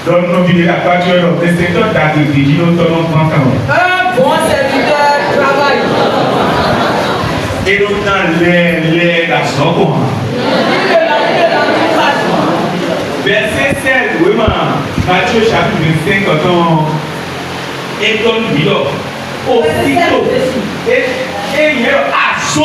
Dọ́dún náà fi lè àpájọ ẹ̀rọ. Mẹsẹ̀ tọ́ dàgbé bèjì náà tọ́ náà fàkà wọn. Un bon serviteur travaille. Inú náà lẹ́ẹ̀lẹ́ làsọ́kọ̀ hàn. Verset 16, oui, Matthieu chapitre 25, quand on est dans le bilan, aussitôt, et il y a à son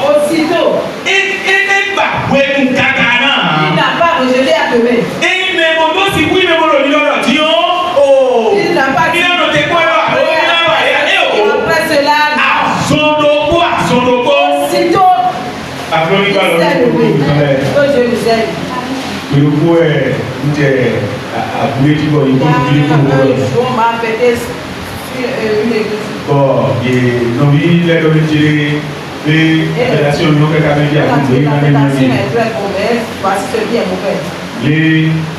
Aussitôt, et bah, oui, mon il cagana. n'a pas rejeté à demain. Et mais mon dos, si oui, mais mon dos, il oh, Il n'a pas dit. il a noté quoi là? Et après cela, À son aussitôt, Après, il il va s'est levé. le Que je vous aime. Yorùbá ẹ̀ ń jẹ àbúlé tí bọ̀ yìí kó tó dé kó wọ́n. Un jour, on m'a fêté une église. Nọ̀bí lẹ́dọ̀ ní jẹ́ pé federation ní ó kẹ́kẹ́ méjì àti ìwé La ní alẹ́ tentation méjì. est très mauvaise. Voici ce qui est mauvais. Lé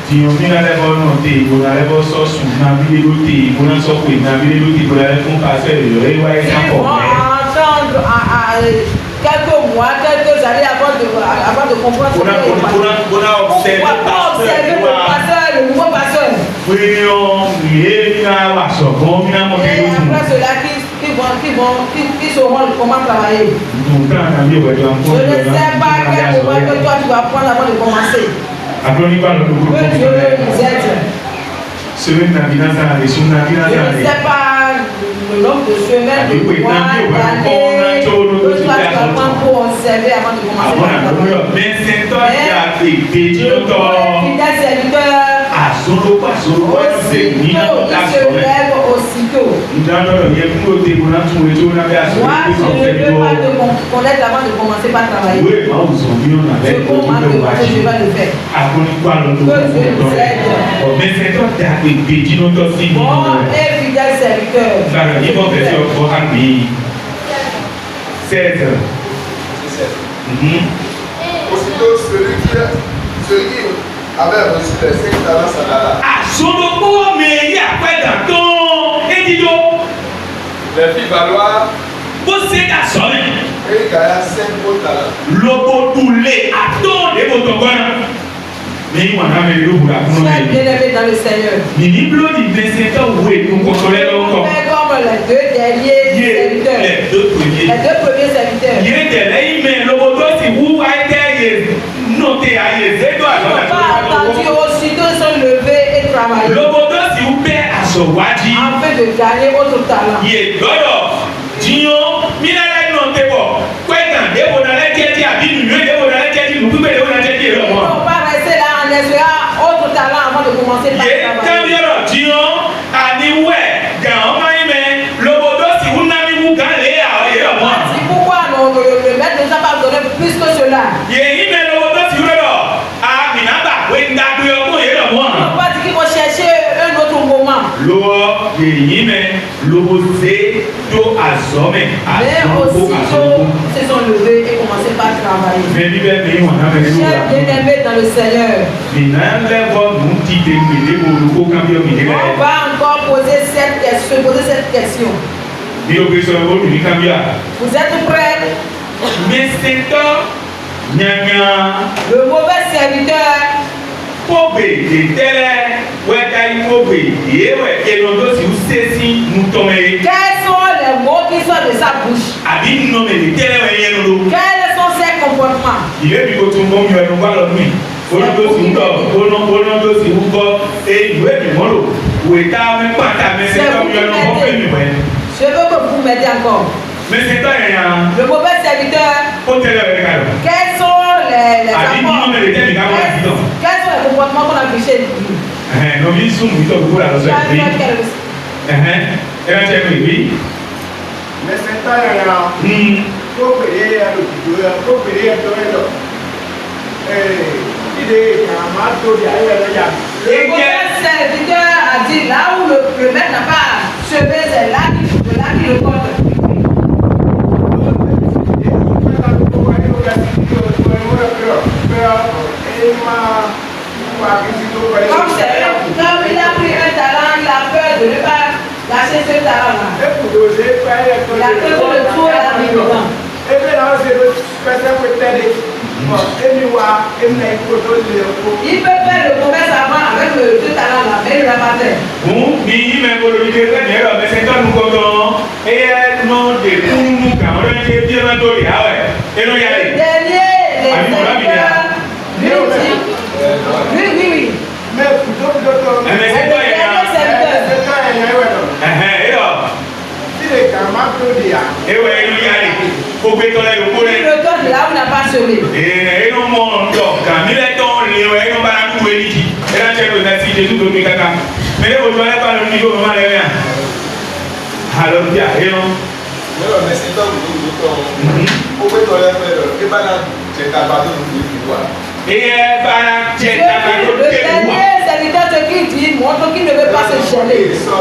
tìyàn bí nálẹ́bọ̀ náà tè ìbò nálẹ́bọ̀ sọ́ọ̀sù náà bí lé ló tè ìbò náà sọ́kù náà bí lé ló tè ìbò nálẹ́ fún pàṣẹ ìrọ̀lẹ́ ìwáyé Ils sápọ̀ vont mẹ́. entendre quelques mois, quelques années avant de comprendre ce qui est passé. Bọ́nà observe Pourquoi pas observer le pasteur, le nouveau pasteur? Wíyàn yé náà wà sọ̀gbọ́n mí náà mọ̀ bí Et ló tún. après cela, qui sauront comment travailler. Nǹkan àtàbí ìwẹ̀jọ àpò Je ne sais pas quel moment que toi tu vas prendre avant de commencer. Àbúrò nípa lọ́dún kúrò Que Dieu nous aide. Semaine nàbínà sáà lè sún nàbínà Je sáà ne lè. sais pas le nombre de semaines, de mois, d'années, que toi tu vas prendre pour observer avant de commencer Àwọn à àgbọ̀dọ̀ travailler. mẹ́sẹ̀ntọ́ ti àgbè ìgbèjì ló tọ́. Fidèle serviteur, Azolo pasolo c'est ni na Aussitôt, il se lève aussitôt. ndano ye ko te ko na tun eto na be aso Moi, je ne veux pas te connaître avant de commencer par travailler. we ma uzo bi on Je avec ko comprends to que wa je vais le faire. akoni kwa lo to ko mais c'est toi da pe pe dino to si ni Bon et fidèle serviteur. Sara ni bon version ko ami 16 Aussitôt, celui qui avait reçu les 5 talents s'en alla. Azolo ko me ya pe da ton edido Les fit valoir bo se da so me et il gagna 5 autres talents. lobo dule aton de bo to gona ni wana me lo bura kuno Sois me bien-aimé dans le Seigneur. ni ni blo di blessé to we nous contrôler encore Fais comme les deux derniers serviteurs. les deux premiers Les deux premiers serviteurs. yé tẹ̀lé ime lobodo si wu ayé yé noté ayé zédo Ils n'ont pas attendu, àtọ́nà aussitôt ils sont levés et travaillés. lobodo si wu bẹ́ aṣọwájí Afin de gagner autre talent. yé gbọ́dọ̀ diyan mílẹ̀lẹ̀ noté bọ̀ pẹ́tàn débò nàlẹ́ jẹ́jẹ́ àbí nùyọ́ débò nàlẹ́ jẹ́jẹ́ nùkúgbẹ́ débò nàlẹ́ jẹ́jẹ́ Ils rẹ̀ ne wọ́n vont pas rester là en espérant autre talent avant de commencer par yé travailler. tẹ́míọ̀rọ̀ diyan àníwẹ̀ gàwọn máa ń mẹ lobodo si wu námi wu gàn lé àwọn yé rẹ̀ wọ́n. C'est pourquoi le maître ne nous a pas donné plus que cela. Yèyí mẹ lobodo si wu lọ́dọ̀ àmìnàbà wé ndàdúyọ̀ kó yé rẹ̀ Ils wọ́n. n'ont pas dit qu'ils vont chercher un autre moment. Lọ yèyí mẹ lobose tó azọmẹ Mais azọmọ aussitôt, ils se sont levés et commencé par travailler. mẹ bíbẹ mi wọn náà mẹ nínú Chers wa bien-aimés dans le Seigneur, nìyẹn lẹbọ nù ti dé gbèdé olùkó kábíyọ mi on nílẹ va encore poser cette question. ní oge sọ olù ní kábíyà Vous êtes prêts? mẹsẹtọ nyanya Le mauvais serviteur, kóbe tẹtẹlẹ wẹta ikóbe yéwẹ ẹnọdọ sì ń sẹsí nùtọmẹ yìí quels sont les mots qui sortent de sa bouche? àbí nùnọmẹ tẹtẹlẹ wẹ yẹn lọ. Quels sont ses comportements? Ìwé mi kò tún mọ́ mi ẹnu wá lọ mí. Olùdósì ń lọ, olùdósì ń bọ́, ìwé mi mọ́ lò. Wèé tá mi pàtà mẹsẹ̀ tó mi ẹnu mọ́ fẹ́ mi wẹ̀. Je veux que vous m'aidiez encore. Mẹsẹ̀ tó yẹn yan, Le mauvais serviteur, ó tẹ̀lé ọ̀rẹ́ ká lọ. quels sont les Àbí nínú apports? mẹ́rin tẹ́mi ká wọ́n láti tọ̀. Quels sont les comportements qu'on a vu chez lui? Nọ̀bí sùn mí tọ̀ gbogbo àlọ́sọ̀ ìwé. Ẹ bá tẹ́ mi ìwé. Mais c'est un talent. Faut payer à l'autre, faut payer à l'autre. Il est un marteau derrière. Le mauvais serviteur a dit là où le maître n'a pas achevé, c'est là qu'il le porte. Comme il a pris un talent, il a peur de ne pas lâcher ce talent-là. Il a peur de tout la vie dedans. Il peut faire le commerce avant avec ce talent-là, mais il ne l'a pas fait. Fún mi yí mẹ́ kó lórí kéré ní ẹ̀rọ mẹsẹ̀ tó nu kọ̀ọ̀kan. Ẹyẹ nọ de kúnnú kàwọn ọ̀rẹ́ ṣe bí ẹ̀rọ tó lè àwẹ̀. Ẹnu yà lè. Dernier, les Ami, voilà, serviteurs, lui dit, oui. Mais plutôt que Le dernier serviteur, Ẹ̀yọ̀ il est un marteau derrière. ewé ẹnu yà lè. Kó gbé tọ́lẹ̀ ló kó il lẹ̀. le donne là où il n'a pas semé. Ẹnu mọ̀ ọ̀dọ̀ kàmí lẹ́tọ̀ lè wẹ̀ ẹnu bá kú wẹ̀ níjì. Ẹnu àti ẹnu ìdásí Jésù tó mi kàkà. Mẹ́lẹ́ wo lọ́lẹ́ bá lórí ìlú ọmọ rẹ̀ rẹ̀. Àlọ́ bí i ẹnu. Lọ́rọ̀ mẹ́sìn tó ń lò tó ó pé tọ́lẹ́ fẹ́ lọ kí bá náà jẹ tàbá tó ń lò ìlú wa. Ẹyẹ bára jẹ tàbá tó Le kéwù wà. dernier serviteur ce qui dit montre qu'il ne veut pas se gêner. Sọ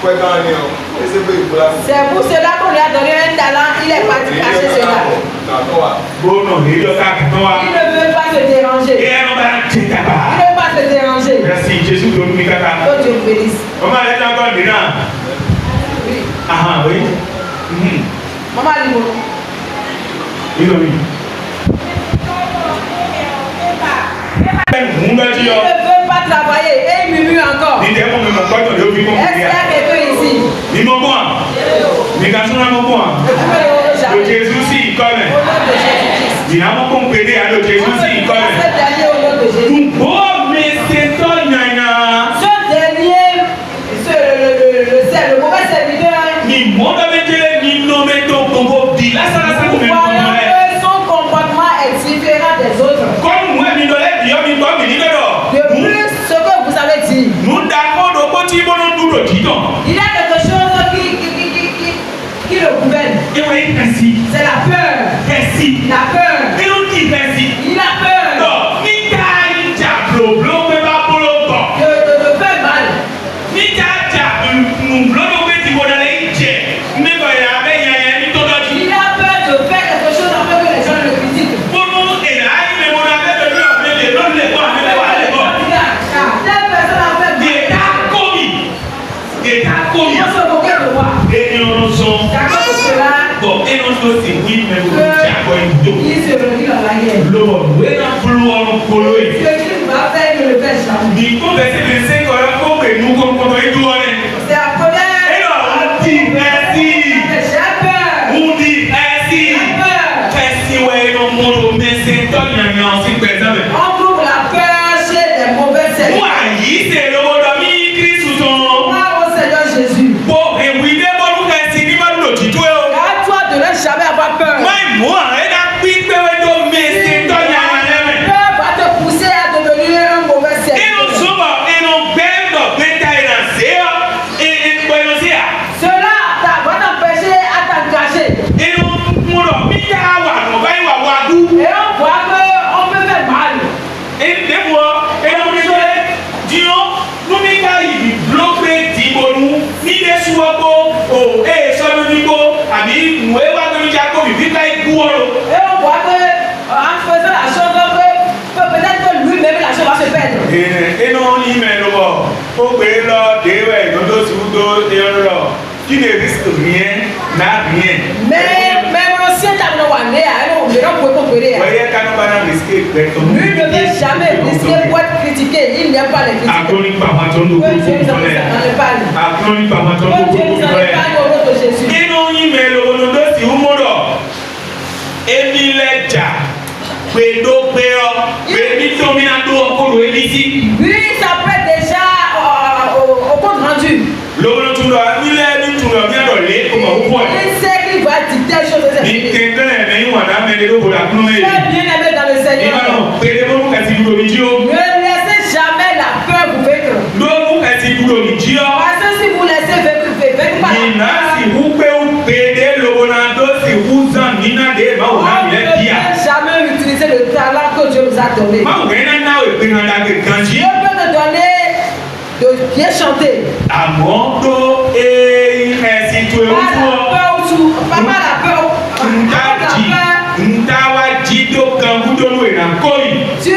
pẹ́ náà ni ọ, ẹ ṣe pé ìbúra. C'est pour cela qu'on lui a donné un talent, il est parti cacher cela. Gbóná èyí ọ̀ká kàtọ́ wa. Il ne veut pas se déranger. Ẹyẹ ẹnu bára jẹ tàbá. Il ne veut pas se déranger. Merci Jésù tó mi kàkà. Que Dieu vous bénisse. Ọmọ rẹ̀ náà kọ́ ọ̀dì náà. Oui. Ahan oui. Maman Limo. Nínú mi. Mú bẹ́ẹ̀ tí Il yọ. ne veut pas travailler et il murmure encore. Ní tẹ́ mú mi mọ̀ gbọ́dọ̀ ló fi mọ̀ Est-ce qu'il y a quelqu'un ici? Ní mọ̀ bọ̀ à. Ní ká súnmọ́ mọ̀ bọ̀ à. Le premier au Lò jamais. Jésù sí ìkọ́ rẹ̀. Au nom de Jésus-Christ. Ìyàwó kò ń pèlè àlò Jésù sí ìkọ́ rẹ̀. Ce dernier au nom de Jésus. Tùbọ̀ mi ṣe tọ́ yànyà. Ce dernier, le mauvais serviteur, Ní mọ́ bẹ́ẹ̀ bẹ́ẹ̀ jẹ́ ní nọ́mẹ́ tó gbogbo bì lásánásán kò nous mẹ́ kọ́ voyons rẹ̀. que son comportement est différent des autres. Kọ́nù mú ẹ̀mí lọ lẹ́bi ọ́ mi gbọ́ mi ní lọ́dọ̀. De plus, ce que vous tó sì wí mẹ́rin tó ti àgbọ̀ ìdó. Il se réunit dans la guerre. Lọ́wọ́ ìwé náà fúlú ọ̀run kolo yìí. Ce qu'il va faire, il ne le fait jamais. Ní kó bẹ̀sẹ̀ bẹ̀rẹ̀ sẹ́ kọ̀ọ̀rọ̀ kó pè nú kọ́kọ́tọ̀ ìdú ọ̀rẹ́. C'est la première. Et là, on dit merci. J'ai peur. On dit merci. J'ai peur. Kẹ́sì wẹ̀ inú múlò mẹ́sẹ̀ tọ́yànyàn sí pẹ̀sẹ̀mẹ̀. On trouve la peur chez les mauvais serviteurs. Wọ́n àyí ṣe lówó lọ mí Kristu tán. Moi, au Seigneur Jésus. Bó èwì dé bọ́lú kẹ́sì ní bá lò títú ẹ̀ o. À toi de ne jamais avoir peur. Wọ́n mú àrẹ́ dá pípẹ́ tó mẹ́sẹ̀ tọ́yànyàn lẹ́mẹ̀. Peur va te pousser à devenir un mauvais Inú serviteur. súnmọ̀ inú gbẹ́ndọ̀ gbẹ́ta ìrànṣẹ́ ọ́ ìpinnu sí à. Cela va t'empêcher à t'engager. Inú múlò mí ká wà nù báyìí wà wá dú. Et on voit qu'on peut faire mal. Ndéwọ̀ inú mi sọ yẹ diọ lómi ká yìí blókè dìbò nu ní ilé súnmọ́ kó o sọ́dún ní kó àbí nùwé wà lórí ìjà kó bìbí ká ikú ọ̀rọ̀. Et on voit que en faisant la chose, peut-être que lui-même la chose va se perdre. Inú ní mẹ́rin wọ̀ ó gbé lọ déwẹ̀ lọ́dọ̀ sùúdó déwẹ̀ lọ kí ni risque rien n'a rien. Mais l'ancien Tamanouané, on ne peut pas courir. Voyez quand on va risquer d'être Lui ne veut jamais risquer pour être critiqué. Il n'aime pas les critiques. Acronyme par Maton de Que Dieu nous en épargne. Acronyme par Maton Que Dieu nous en épargne au nom de Jésus. Inú yín mẹ́lò olódó sí húmọ́dọ̀ èmi lẹ́jà gbèdógbèrọ gbèmí tómìnà tó ọkọ̀rọ̀ èmi sí. Lui, il s'apprête déjà au compte rendu. Lówó tún lọ nílẹ̀ ní tún lọ ní àdọ̀ lé ọmọ púpọ̀ Il sait qu'il va dicter les choses de ní cette vie. kékeré ẹ̀mẹ́yìn wà náà mẹ́lẹ́ ló bọ̀dà kúnú mẹ́lẹ́. Sois bien aimé dans le Ìbá Seigneur. náà pédé bó lùkà sí ibùdó mi jí o. Ne laissez jamais la peur vous vaincre. Ló lùkà sí ibùdó mi jí o. Parce que si vous laissez vaincre par Nina la si peur, hu pé ó pédé lówó náà tó sì hu zan nínà dé báwo on náà ne lẹ́ bíà. peut jamais utiliser le talent que Dieu nous a donné. Báwo kẹ́ náà náà ìpín náà dàgbé kan jí. Dieu peut nous donner de bien chanter. Àmọ́ tó ẹ̀sìn tó ewu Pas fún la ọ. peur ou tout. Pas la peur. Nta Avec jí la peur. nta wá jí tó kan kúndó ló ìnà kóyì. Tu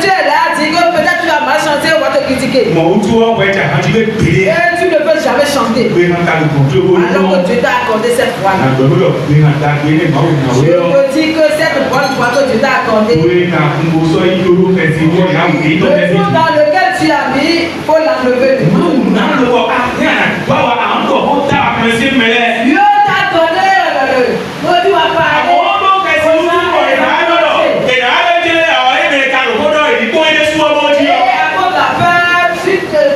es là, dis que peut-être tu vas mal chanter, on va te critiquer. Mọ̀ ó tún ọ̀pọ̀ ẹja kan jí pé péré. Et tu ne peux jamais chanter. Gbé hàn ká lóko tó owó Alors lọ́wọ́. que Dieu t'a accordé cette foi-là. Àgbẹ̀ ló gbé hàn ká gbé ní ìmọ̀ òun náà Je wíwọ́. te dis que cette bonne foi que Dieu t'a accordée, Òwe náà fún mo sọ yí lóró ẹ̀sìn wọ́n ní àwọn èyí tó le ẹ̀sìn. trou dans lequel tu as mis, il faut l'enlever du Máa tout. wù náà lọ́wọ́ àti àgbáwá à ń kọ̀ ó dá àpẹẹsẹ mẹ́lẹ̀. Dieu t'a donné le tu vas parler. Àwọn ọmọ kẹsì ń fún ọ̀ ìdájọ́dọ̀. Ìdájọ́ jẹ́ àwọn ẹ̀mẹ̀ kan lòkọ́dọ̀ ìdíkó ẹ̀dẹ́ súnmọ́ bọ́ jí ọ. Et à cause de la peur,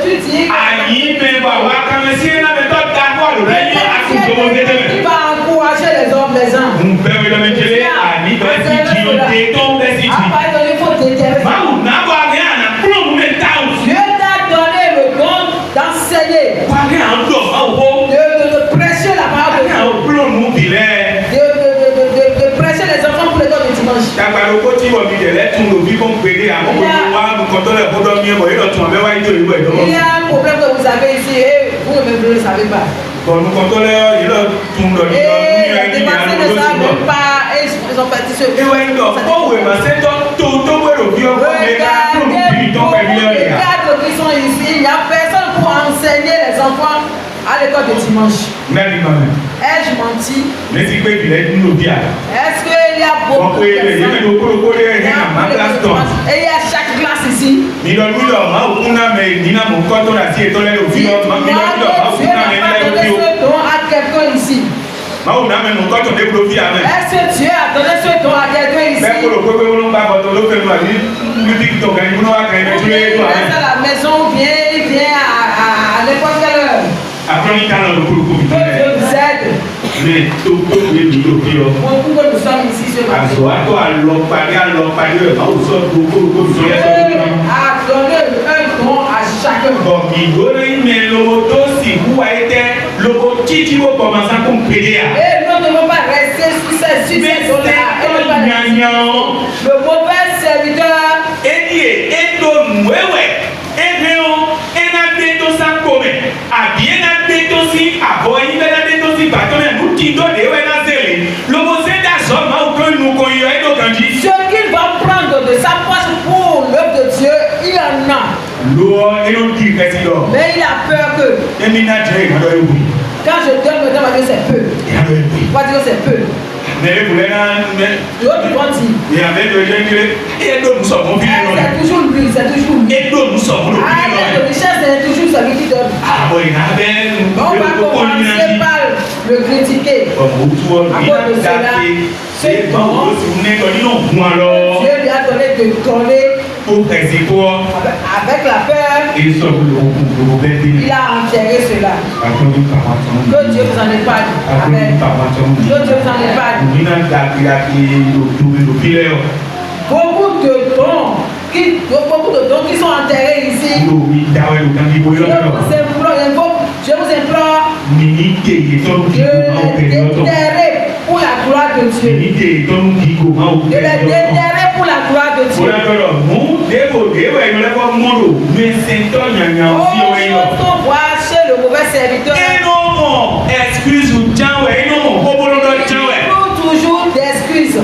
tu dis que Àyí mẹ́fà wá kàmẹ́sí náà mẹ́tọ́ dákọ̀ àlùrẹ́ yí àkùnjọ́ tẹ́tẹ́mẹ́. tu vas encourager les hommes, les gens. N bẹ́ẹ̀ wí lọ́mọ jẹ́lé àní bẹ́ẹ̀ sì jí o dé tó ń bẹ́ẹ̀ sì jí. Après, il faut t'intéresser. Báwo náà wà ní àná kúrò mú mi ta o. Dieu t'a donné le don d'enseigner, Wà ní à ń dọ̀ báwo kó. de prêcher la Wà parole ní de à ń Dieu, kúrò mú bìlẹ̀. de prêcher les enfants pour les dons du dimanche. Dàgbàdo kó tí wọ́n mi jẹ̀lẹ́ tún lò bí kò ń pèlè àmọ́ kò ní wá nùkọ́tọ́lẹ̀ kó dọ́ mi ẹ̀bọ̀ yìí lọ tún àbẹ́ wáyé tó ìwé ìdánwò. Il y a un problème que vous avez ici et vous-même vous ne le savez pas. Bọ̀ nùkọ́tọ́lẹ̀ yìí lọ tún lọ ní Et ọdún les yìí dépenses ne savent même pas et ils ont parti sur ìwé ìdọ̀ fọ́wọ́ ìmọ̀sẹ́ tó gbèrò bí ọkọ̀ mi ká tó bí tó pẹ̀lú Regardez ẹ̀yà. les cadres qui sont ici, il n'y a personne pour enseigner les enfants à l'école de dimanche. Mẹ́rin kan mẹ́. Ai-je menti? Létí pé ìbílẹ̀ nínú bí àná. Est-ce qu'il y a Wọ́n beaucoup pé de èyí personnes? ló kórókó lé ẹ̀yìn àmà plaston. Et il y a chaque classe ici. Mílíọ̀nù máa òkú náà mẹ́ ìdínà mọ̀ kọ́ tó rà sí ètò lẹ́nu òfin lọ. Mílíọ̀nù máa òkú Dieu náà n'a mẹ́ pas nílẹ̀ donné òfin o. ce don à quelqu'un ici. Máa òkú náà mẹ́ nù kọ́ tó dé kúrò bí àmẹ́. Est-ce que Dieu a donné ce don à quelqu'un ici? Bẹ́ẹ̀ kúrò pé wọ́n ń bá bọ̀tọ̀ ló fẹ́ lu àbí music tó kẹ́ ìmúná wá kẹ́ Ou ẹ̀mẹ́tú bien lé il tó reste àmẹ́. à la maison, il vient à n'importe quelle heure. Àkọ́ni kánà ló kúrò kúrò Que bí Dieu nous aide. Mais tó gbé mi ló bí ọ. Beaucoup que nous sommes ici ce matin. Àzọ̀ àtọ̀ àlọ́pàdé rẹ̀ máa ò sọ gbogbo sọ yẹ sọ Dieu lórí. a donné un don à chacun. Bọ̀ ìgbóná ìmẹ̀ lówó tó sì húwa ẹ tẹ́ lówó títí ó bọ̀ máa sáko ń pèlè à. Et nous ne devons pas rester sur ces dons-là. Et ne pas rester. Yanyan. Le mauvais serviteur, Edie edo nuwẹ́wẹ́ ebi o ena de to sáko mẹ́ àbí ena de to sí àbọ̀ yín bẹ́ẹ̀ de to sí bàtọ́ mẹ́ ló ti dọ́de ewé náà sẹ́lẹ̀ lówó sẹ́dá sọ máa ń tó inú kò yọ ẹ́ dọ̀kan jí. ce qu'il va prendre de sa poche pour l'œuvre de Dieu, il en a. Lọ inú kí kẹsì lọ. Mais il a peur que Èmi náà jẹ́ ìmọ̀lọ́ ewu. quand je donne le temps à Dieu, c'est peu. Ìyá On va dire que c'est peu. L'autre va dire. C'est toujours lui, c'est toujours lui. La richesse, c'est toujours celui qui donne. On va commencer par le critiquer. À cause de cela, c'est bon. Dieu lui a donné de donner avec la peur. Il a enterré cela. Que Dieu vous en épargne. Amen. Que Dieu vous en épargne. Beaucoup de dons qui sont enterrés ici. Je vous implore de les déterrer pour la gloire de Dieu. De les déterrer pour la gloire de Dieu. Oh, qu'on voit chez le mauvais serviteur. Toujours d'excuses.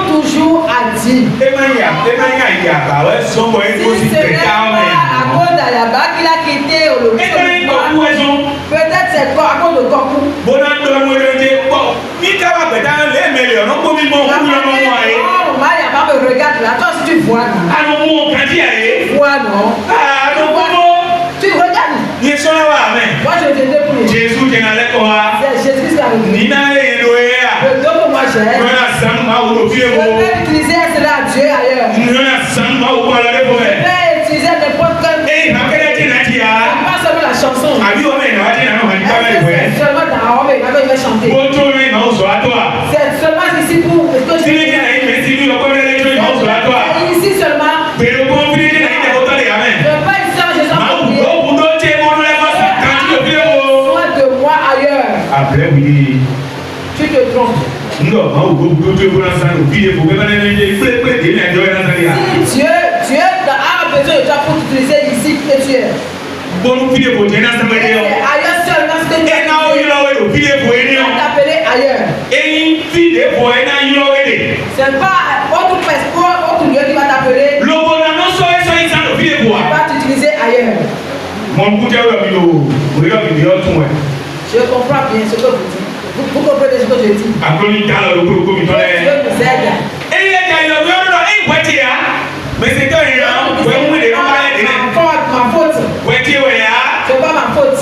Toujours à dire. Si ce n'est pas à cause d'Alaba qu'il a quitté le peut-être c'est à cause de Kokou. Me regarde là, toi si tu vois non. Tu vois non. Tu regardes. Moi je te débrouille. Jésus qui est avec moi. C'est Jésus qui est avec nous. Le don que moi j'ai. Je vais utiliser cela à Dieu ailleurs. Je vais utiliser n'importe quel. Pas seulement la chanson. C'est seulement dans Rome, il va chanter. C'est seulement ici pour que je ici seulement. Je ne veux pas ici en Jésus. Sois de moi ailleurs. Après, oui. Tu te trompes. Si Dieu a besoin de toi pour t'utiliser ici et tu es. Ailleurs seulement ce que tu as t'appeler ailleurs. C'est pas autre lieu qui va t'appeler. Il va t'utiliser ailleurs. Je comprends bien ce que vous dites. Vous comprenez ce que je dis. Dieu nous aide. Ma faute. C'est pas ma faute.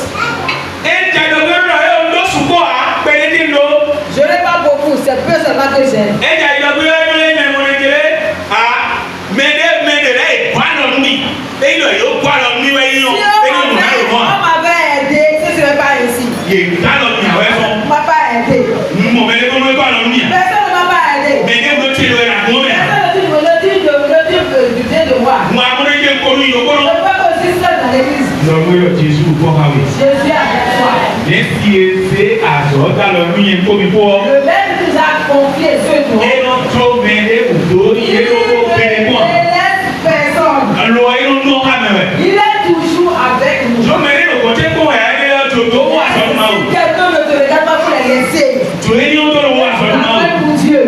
Je n'ai pas beaucoup, c'est peu seulement que j'ai. On m'avait aidé, ce ne serait pas ainsi. On ne m'a pas aidé. Personne ne m'a pas aidé. Personne ne dit du bien de moi. Je peux aussi seul dans l'église. Jésus est avec toi. Le maître nous a confié ce don. Il ne laisse personne. Il est toujours avec nous. Si quelqu'un ne te regarde pas pour les laisser, appelle pour Dieu.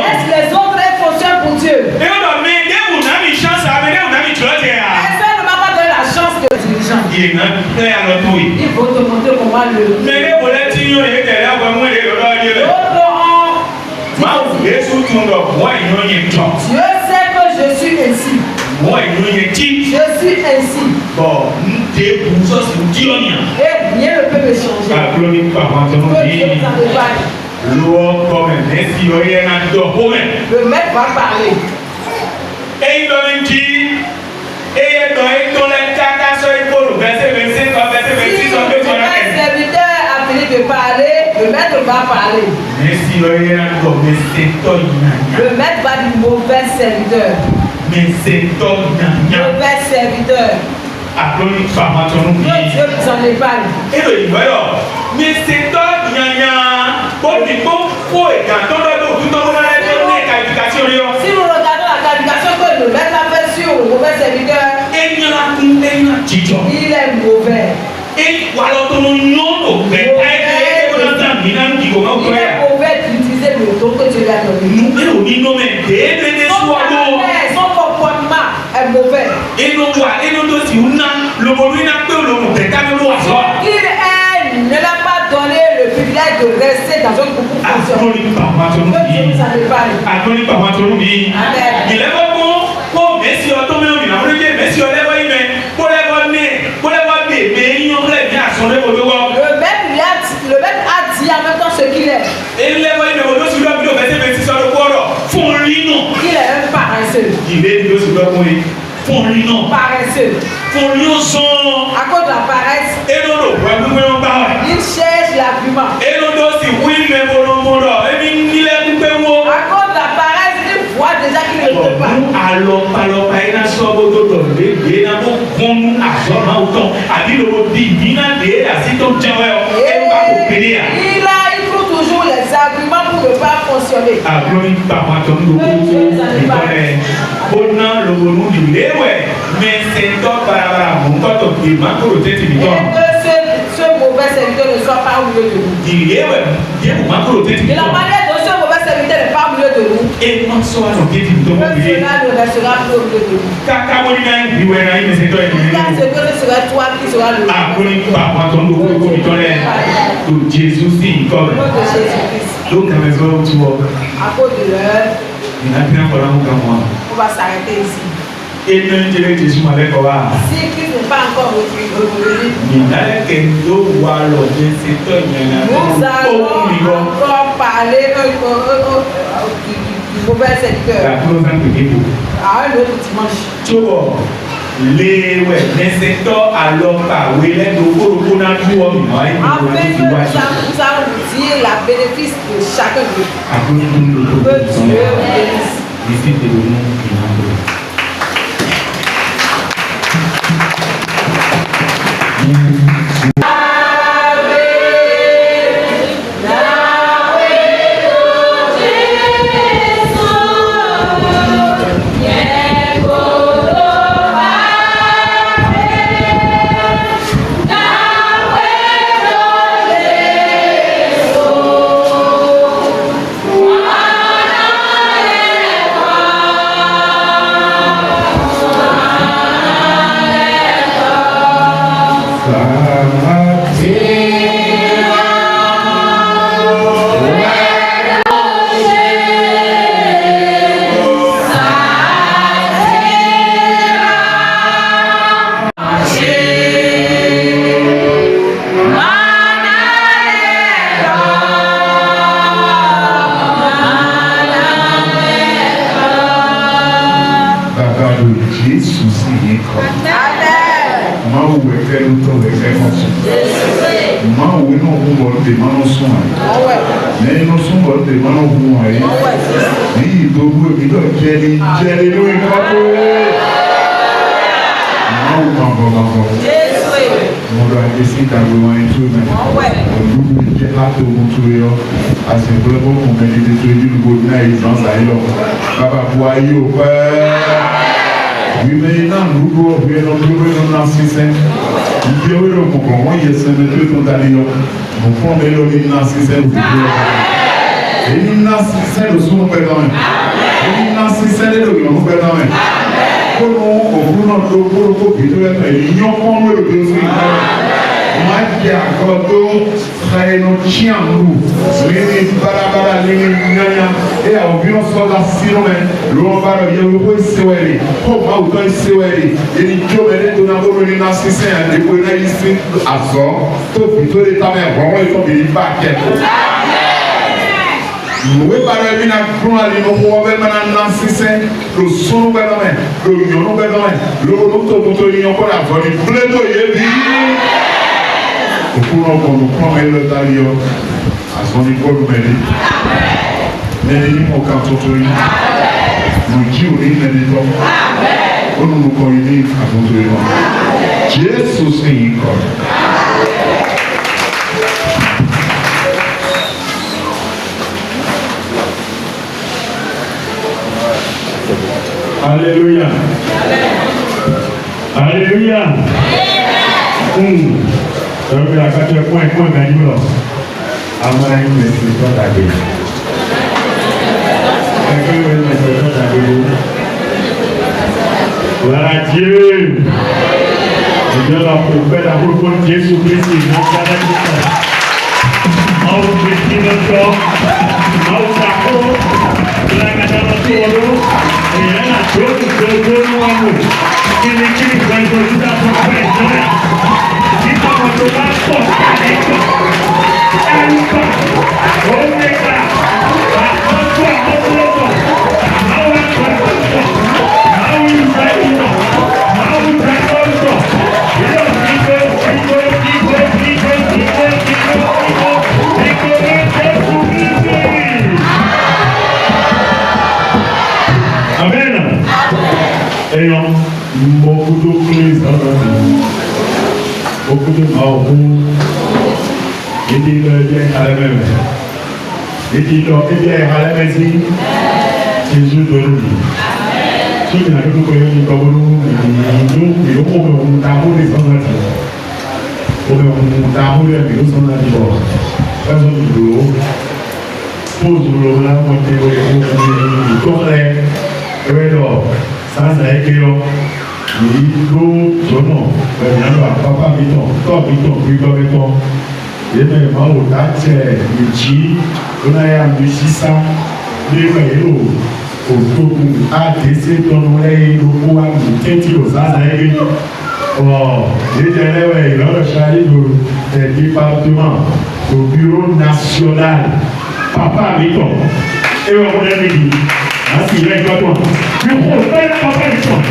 Laisse les autres être fonctionner pour Dieu. Personne ne m'a pas donné la chance de dirigeant. Il faut te montrer comment le. Dieu sait que je suis ainsi. Je suis ainsi. Et rien ne peut me changer. Que Dieu nous en épargne. Le maître va parler. Si le serviteur a fini de parler, le maître va parler. Le maître va dire mauvais serviteur. Mauvais serviteur. Que Dieu nous en épargne. Si nous regardons la qualification que le maître a fait sur le mauvais serviteur, il est mauvais. Il est mauvais d'utiliser le don que Dieu lui a donné. Son comportement est mauvais. Il ne l'a pas dans un groupe de fonction. Agbóni pàmò àtọ́nú Même yìí. si ça ne parle. Agbóni pàmò àtọ́nú yìí. Amen. Ìlẹ́gbẹ́ kó mẹ́sì ọtọ́ mẹ́rin nìyà wọ́n lé mẹ́sì ọlẹ́wọ́ yìí mẹ́ kólẹ́wọ́ dé mẹ́yìn rẹ̀ ní àsọ̀rẹ́ olówó. Le maître a dit en même temps ce qu'il est. Elẹ́wọ́ yìí mẹ́ wọ́n ló sì lọ́ bí ló fẹ́ sẹ́fẹ̀ sí sọ́dọ̀ kọ́rọ̀ fún rí nù. Il est un paresseux. Ìlé ni ló sì lọ́ fún yìí fún rí nù. Paresseux. Fún rí nù sán. À cause de la paresse, Enodo wẹ̀ gbígbé wọn bá wẹ̀. il cherche l'argument. Enodo sì wí mẹ́mọ́rọ́mọ́rọ́ ẹbí nílẹ̀ gbígbé wọn. À cause de la paresse, il voit déjà qu'il ne peut pas. Ọ̀dún alọ́pàlọ́pà iná sọ́gbọ́dọ̀ lé náà kó gún àsọ̀nà ọ̀tọ̀ àbí lówó di ìbínà lé àsìtò jẹun ẹ̀ ẹ̀ bá kò péré à. Il trouve toujours les arguments pour ne pas fonctionner. Àgbọ̀nrín pàpà tó ń lò ó ìkọ́lẹ̀ ó ná lòwòrán ìléwẹ̀ mẹ́sẹ̀ntọ́ barabara mọ̀ nkọ́tọ̀ ìmákòrò tètè Et nìkan. que ce mauvais serviteur ne soit pas au milieu de nous. Ìléwẹ̀ yẹ kò mákòrò tètè Et la nìkan. manière dont ce mauvais serviteur n'est pas au milieu de nous, Et wọ́n sọ àtọ̀ tètè nìkan que wọ́n fi yé. cela ne restera plus au milieu de nous. Kàkà wọ́n ní náà ìwé náà yìí mẹ́sẹ̀ntọ́ ẹ̀ Car ce que ce sera toi qui sera le àgbọ̀nrín pàpà tó ń lò ó ìkọ́lẹ̀ tó Jésù sí ìkọ́lẹ̀. nom de Jésus-Christ. Ló kàwé sọ́ọ́ tó wọ. À cause de l'heure, Ìnáfíà kọ́lá ń kà wọ́n. on va s'arrêter ici. Enu jẹ́rẹ́ Jésù máa lẹ́kọ̀ọ́ wa. Si Christ n'est pas encore revenu, Ìdálẹ́kẹ̀ ló wà lọ ní ṣètò ìyẹn nous allons mi lọ. encore parler du mauvais serviteur Gàdúró náà pèké bò. à un autre dimanche. Tóbọ̀ léwẹ̀ lẹ́sẹ̀tọ́ àlọ́kàwé lẹ́nu kórókó náà tú ọ mìíràn ayé mi En wá fait, sí wájú. nous allons vous dire la bénéfice de chacun de nous. Àkóso tó ń lò tó Que kó Dieu sọ́nà. vous bénisse. Ìsì tèlè mú ìnáwó. Jésù sì yín kọ́. Máa wù ẹ̀fẹ́ ló tọ́ ẹ̀fẹ́ kan sùn. Máa wù inú òkú bọ̀ lóde máa ń sún àyè. Lẹ́yìn ló sún bọ̀ lóde máa ń hu àyè. Ní ìdógún èmi náà jẹ́ni lórí kọ́tó. Máa wù gbọ̀ngbọ̀ngbọ̀. Mo lọ àyè sí ìdàgbé wọn ní tó mẹ́. Olúwo jẹ́ láti ogun tó yọ. Àsìkò ẹ̀kọ́ kùn mẹ́lẹ́dẹ́ tó yí lùgbò náà yìí náà sáyé lọ. Bàbá bu ayé ò pẹ́. Wíwẹ́ náà lúgbó ọ̀gbẹ́ lọ lórí ló náà sísẹ́. Ìgbé orí òkùnkùn wọ́n yẹ sẹ́ni tó tó dání yọ. Mo fọ́n mi lórí náà sísẹ́ òkùnkùn yọ. Èyí náà sísẹ́ ló sún pẹ́ náà. Èyí náà sísẹ́ lé lórí ọ̀hún pẹ́ náà. Kónú òkú náà ló kórókó kì í tó yẹ kàn èyí yán kán lórí tó sí ìgbà. Máa jẹ àgọ́dó ẹnu tíyàmù lórí bárabára lórí yányá. Ẹ àwọn bí wọ́n sọ́dá sínú ẹ̀ lọ́wọ́ bá lọ yẹ wípé ìsewẹ̀rì kó máa wù tán ìsewẹ̀rì èyí jó ẹni tó náà wọ́n ní náà sísẹ́ àdéhùn náà yìí sí àzọ́ tó fi tó lè tàbí ẹ̀wọ̀n wọ́n yìí tó fi bá kẹ́kọ̀ọ́. Ìwé bàrẹ̀ ẹbí náà kúrò àlè ní owó ọbẹ̀ mẹ́ta náà sísẹ́ lò sunu bẹ́ẹ̀ lọ́mẹ̀ lò yànnú bẹ́ẹ̀ lọ́mẹ̀ lò lótótótó yíyan kọ́ àzọ́ ní pílẹ́tò yé bí. Òkúrò ọkọ̀ ló kọ́ ẹ lọ́ta yọ àzọ́ ní kọ́lù mẹ́rin. Nene ni mo kan tuntun yìí. Mo jí òní nene lọ. Ó nu mo kọ yìí ní àtúntò yìí lọ. Jésù sì yìí kọ. Hallelujah. Hallelujah. Ẹ̀rọ àkàtúntò ẹ̀kọ́ ẹ̀kọ́ ìgbàlú lọ. Àwọn ẹ̀yìn ẹ̀sìn tó dàgbé. Gloire à Dieu. Je donne la prophète à propos de Jésus-Christ. mau bertindak, mau takut, belakang dalam tuaru, ia nak jodoh kamu. Kini bantu sudah sampai sana. Kita mahu lapor itu. Alpa, Omega, beaucoup de crises dans la vie, beaucoup de morts, et dit le bien à la même, et dit le bien à la maison, Jésus de nous. Ceux qui n'ont pas connu comme nous, ils ont un amour des enfants. Ils ont un amour des enfants. Personne ne peut pose le là, monter au corner, et alors, ça c'est écrit. Ìlú jọ̀nà ẹ̀yàrá pápá bìtàn tọ́ bìtàn gbígbọ́ bìtàn yẹ́nà ìmáwò dájẹ́ ìjì lónáyà mi sísá lérò èrò òtókùn àdéṣe tọ́nu lẹ́yìn gbogbo àmì tẹ́tí òsáàlà ẹ̀rí lédè ẹlẹ́wẹ̀ ìlọ́rọ̀ ṣáájú département au bureau national pápá bìtàn ẹ̀rọ ọmọdé nìyí àti ìrẹ́ ìgbàgbọ́ ní kò fẹ́ pápá bìtàn.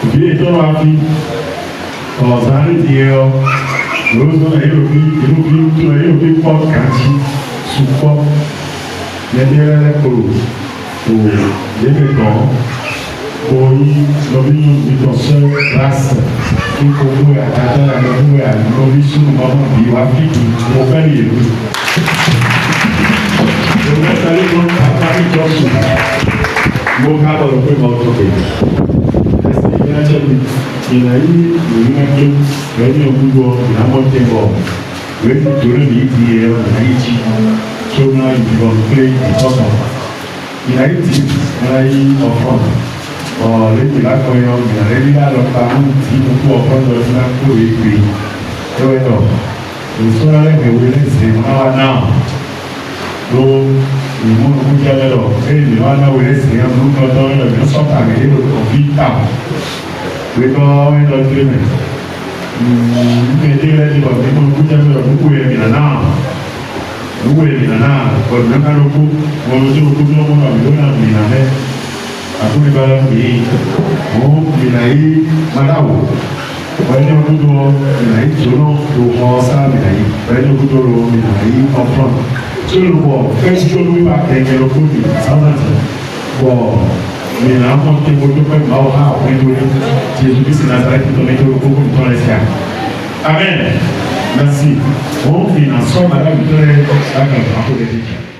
Ìdílé tó wá fi ọ̀sán ti ẹ ọ lóòótọ́ ẹ̀yọ́ fi pọ̀ kàjí sùpọ̀ lẹ́dẹ́rẹ́lẹ́ kòrò kò lébè tán oyi lọ́bí ìtọ̀sẹ́ láṣẹ kíkó owó àtàtà lọ́wọ́ àlọ́bí sùn ọmọ bí wá fìdí mo fẹ́ lè lò. Ìgbésẹ̀ ló ń bá ìjọsìn mo ká lọ pé mo tó kéde. Ẹsẹ̀ ìgbésẹ̀ mi ìlà yìí lòun máa tó lẹ́yìn ògbúgbọ ìlànà tẹ̀bọ̀ lẹ́yìn torí mi di ẹ̀rọ ìlàyé jí tó náà ìbọn pé ìtọ́nà. Ìlàyé ti ìlàyé ọ̀fọ̀n lẹ́yìn lákọ̀ọ́yọ̀ ìlàyé lílá lọ pa mú tí mo kú ọ̀fọ̀n lọ sí lákò ègbè ẹ̀wẹ̀ lọ. Òṣùwọ̀n alẹ́gbẹ̀wé lẹ́sẹ̀ máa náà ló ìmúlùú jẹ́lẹ̀ lọ èyí ni wọ́n náwó ẹ̀sìn yẹn ló ń tọ́jọ́ ẹ̀rọ ní sọ́tà gẹ̀dẹ́ ló kọ̀ bí tà wíkọ́ ẹ̀rọ tẹ́lẹ̀ ìgbẹ́dẹ́ lẹ́yìn lọ ìmúlùú jẹ́lẹ̀ lọ gbogbo ẹ̀mìnà náà ọ̀dùnú kálukú wọn lójú okú tó mú àmì lónà mìíràn mẹ́ àtúndìbà yìí wọ́n mìíràn yìí máláwò wọ́n ní ọdún tó mìíràn yìí tó náà tó kọ́ sáà mìíràn yìí wọ́n ní ọdún tó lọ mìíràn yìí ọ̀fọ̀n sólùwọ̀ fẹ́sítọ́lù bá kẹ̀kẹ́ lọ fún mi sáwọ́nàtì wọ̀ mìíràn mọ́ kí mo tó fẹ́ máa wà àwọn ìdúró tí èso bí sinasa rẹ̀ tó ní tó kókó tó rẹ̀ sí à. Amen. Merci. Bon, il y a un somme à la vitesse, à la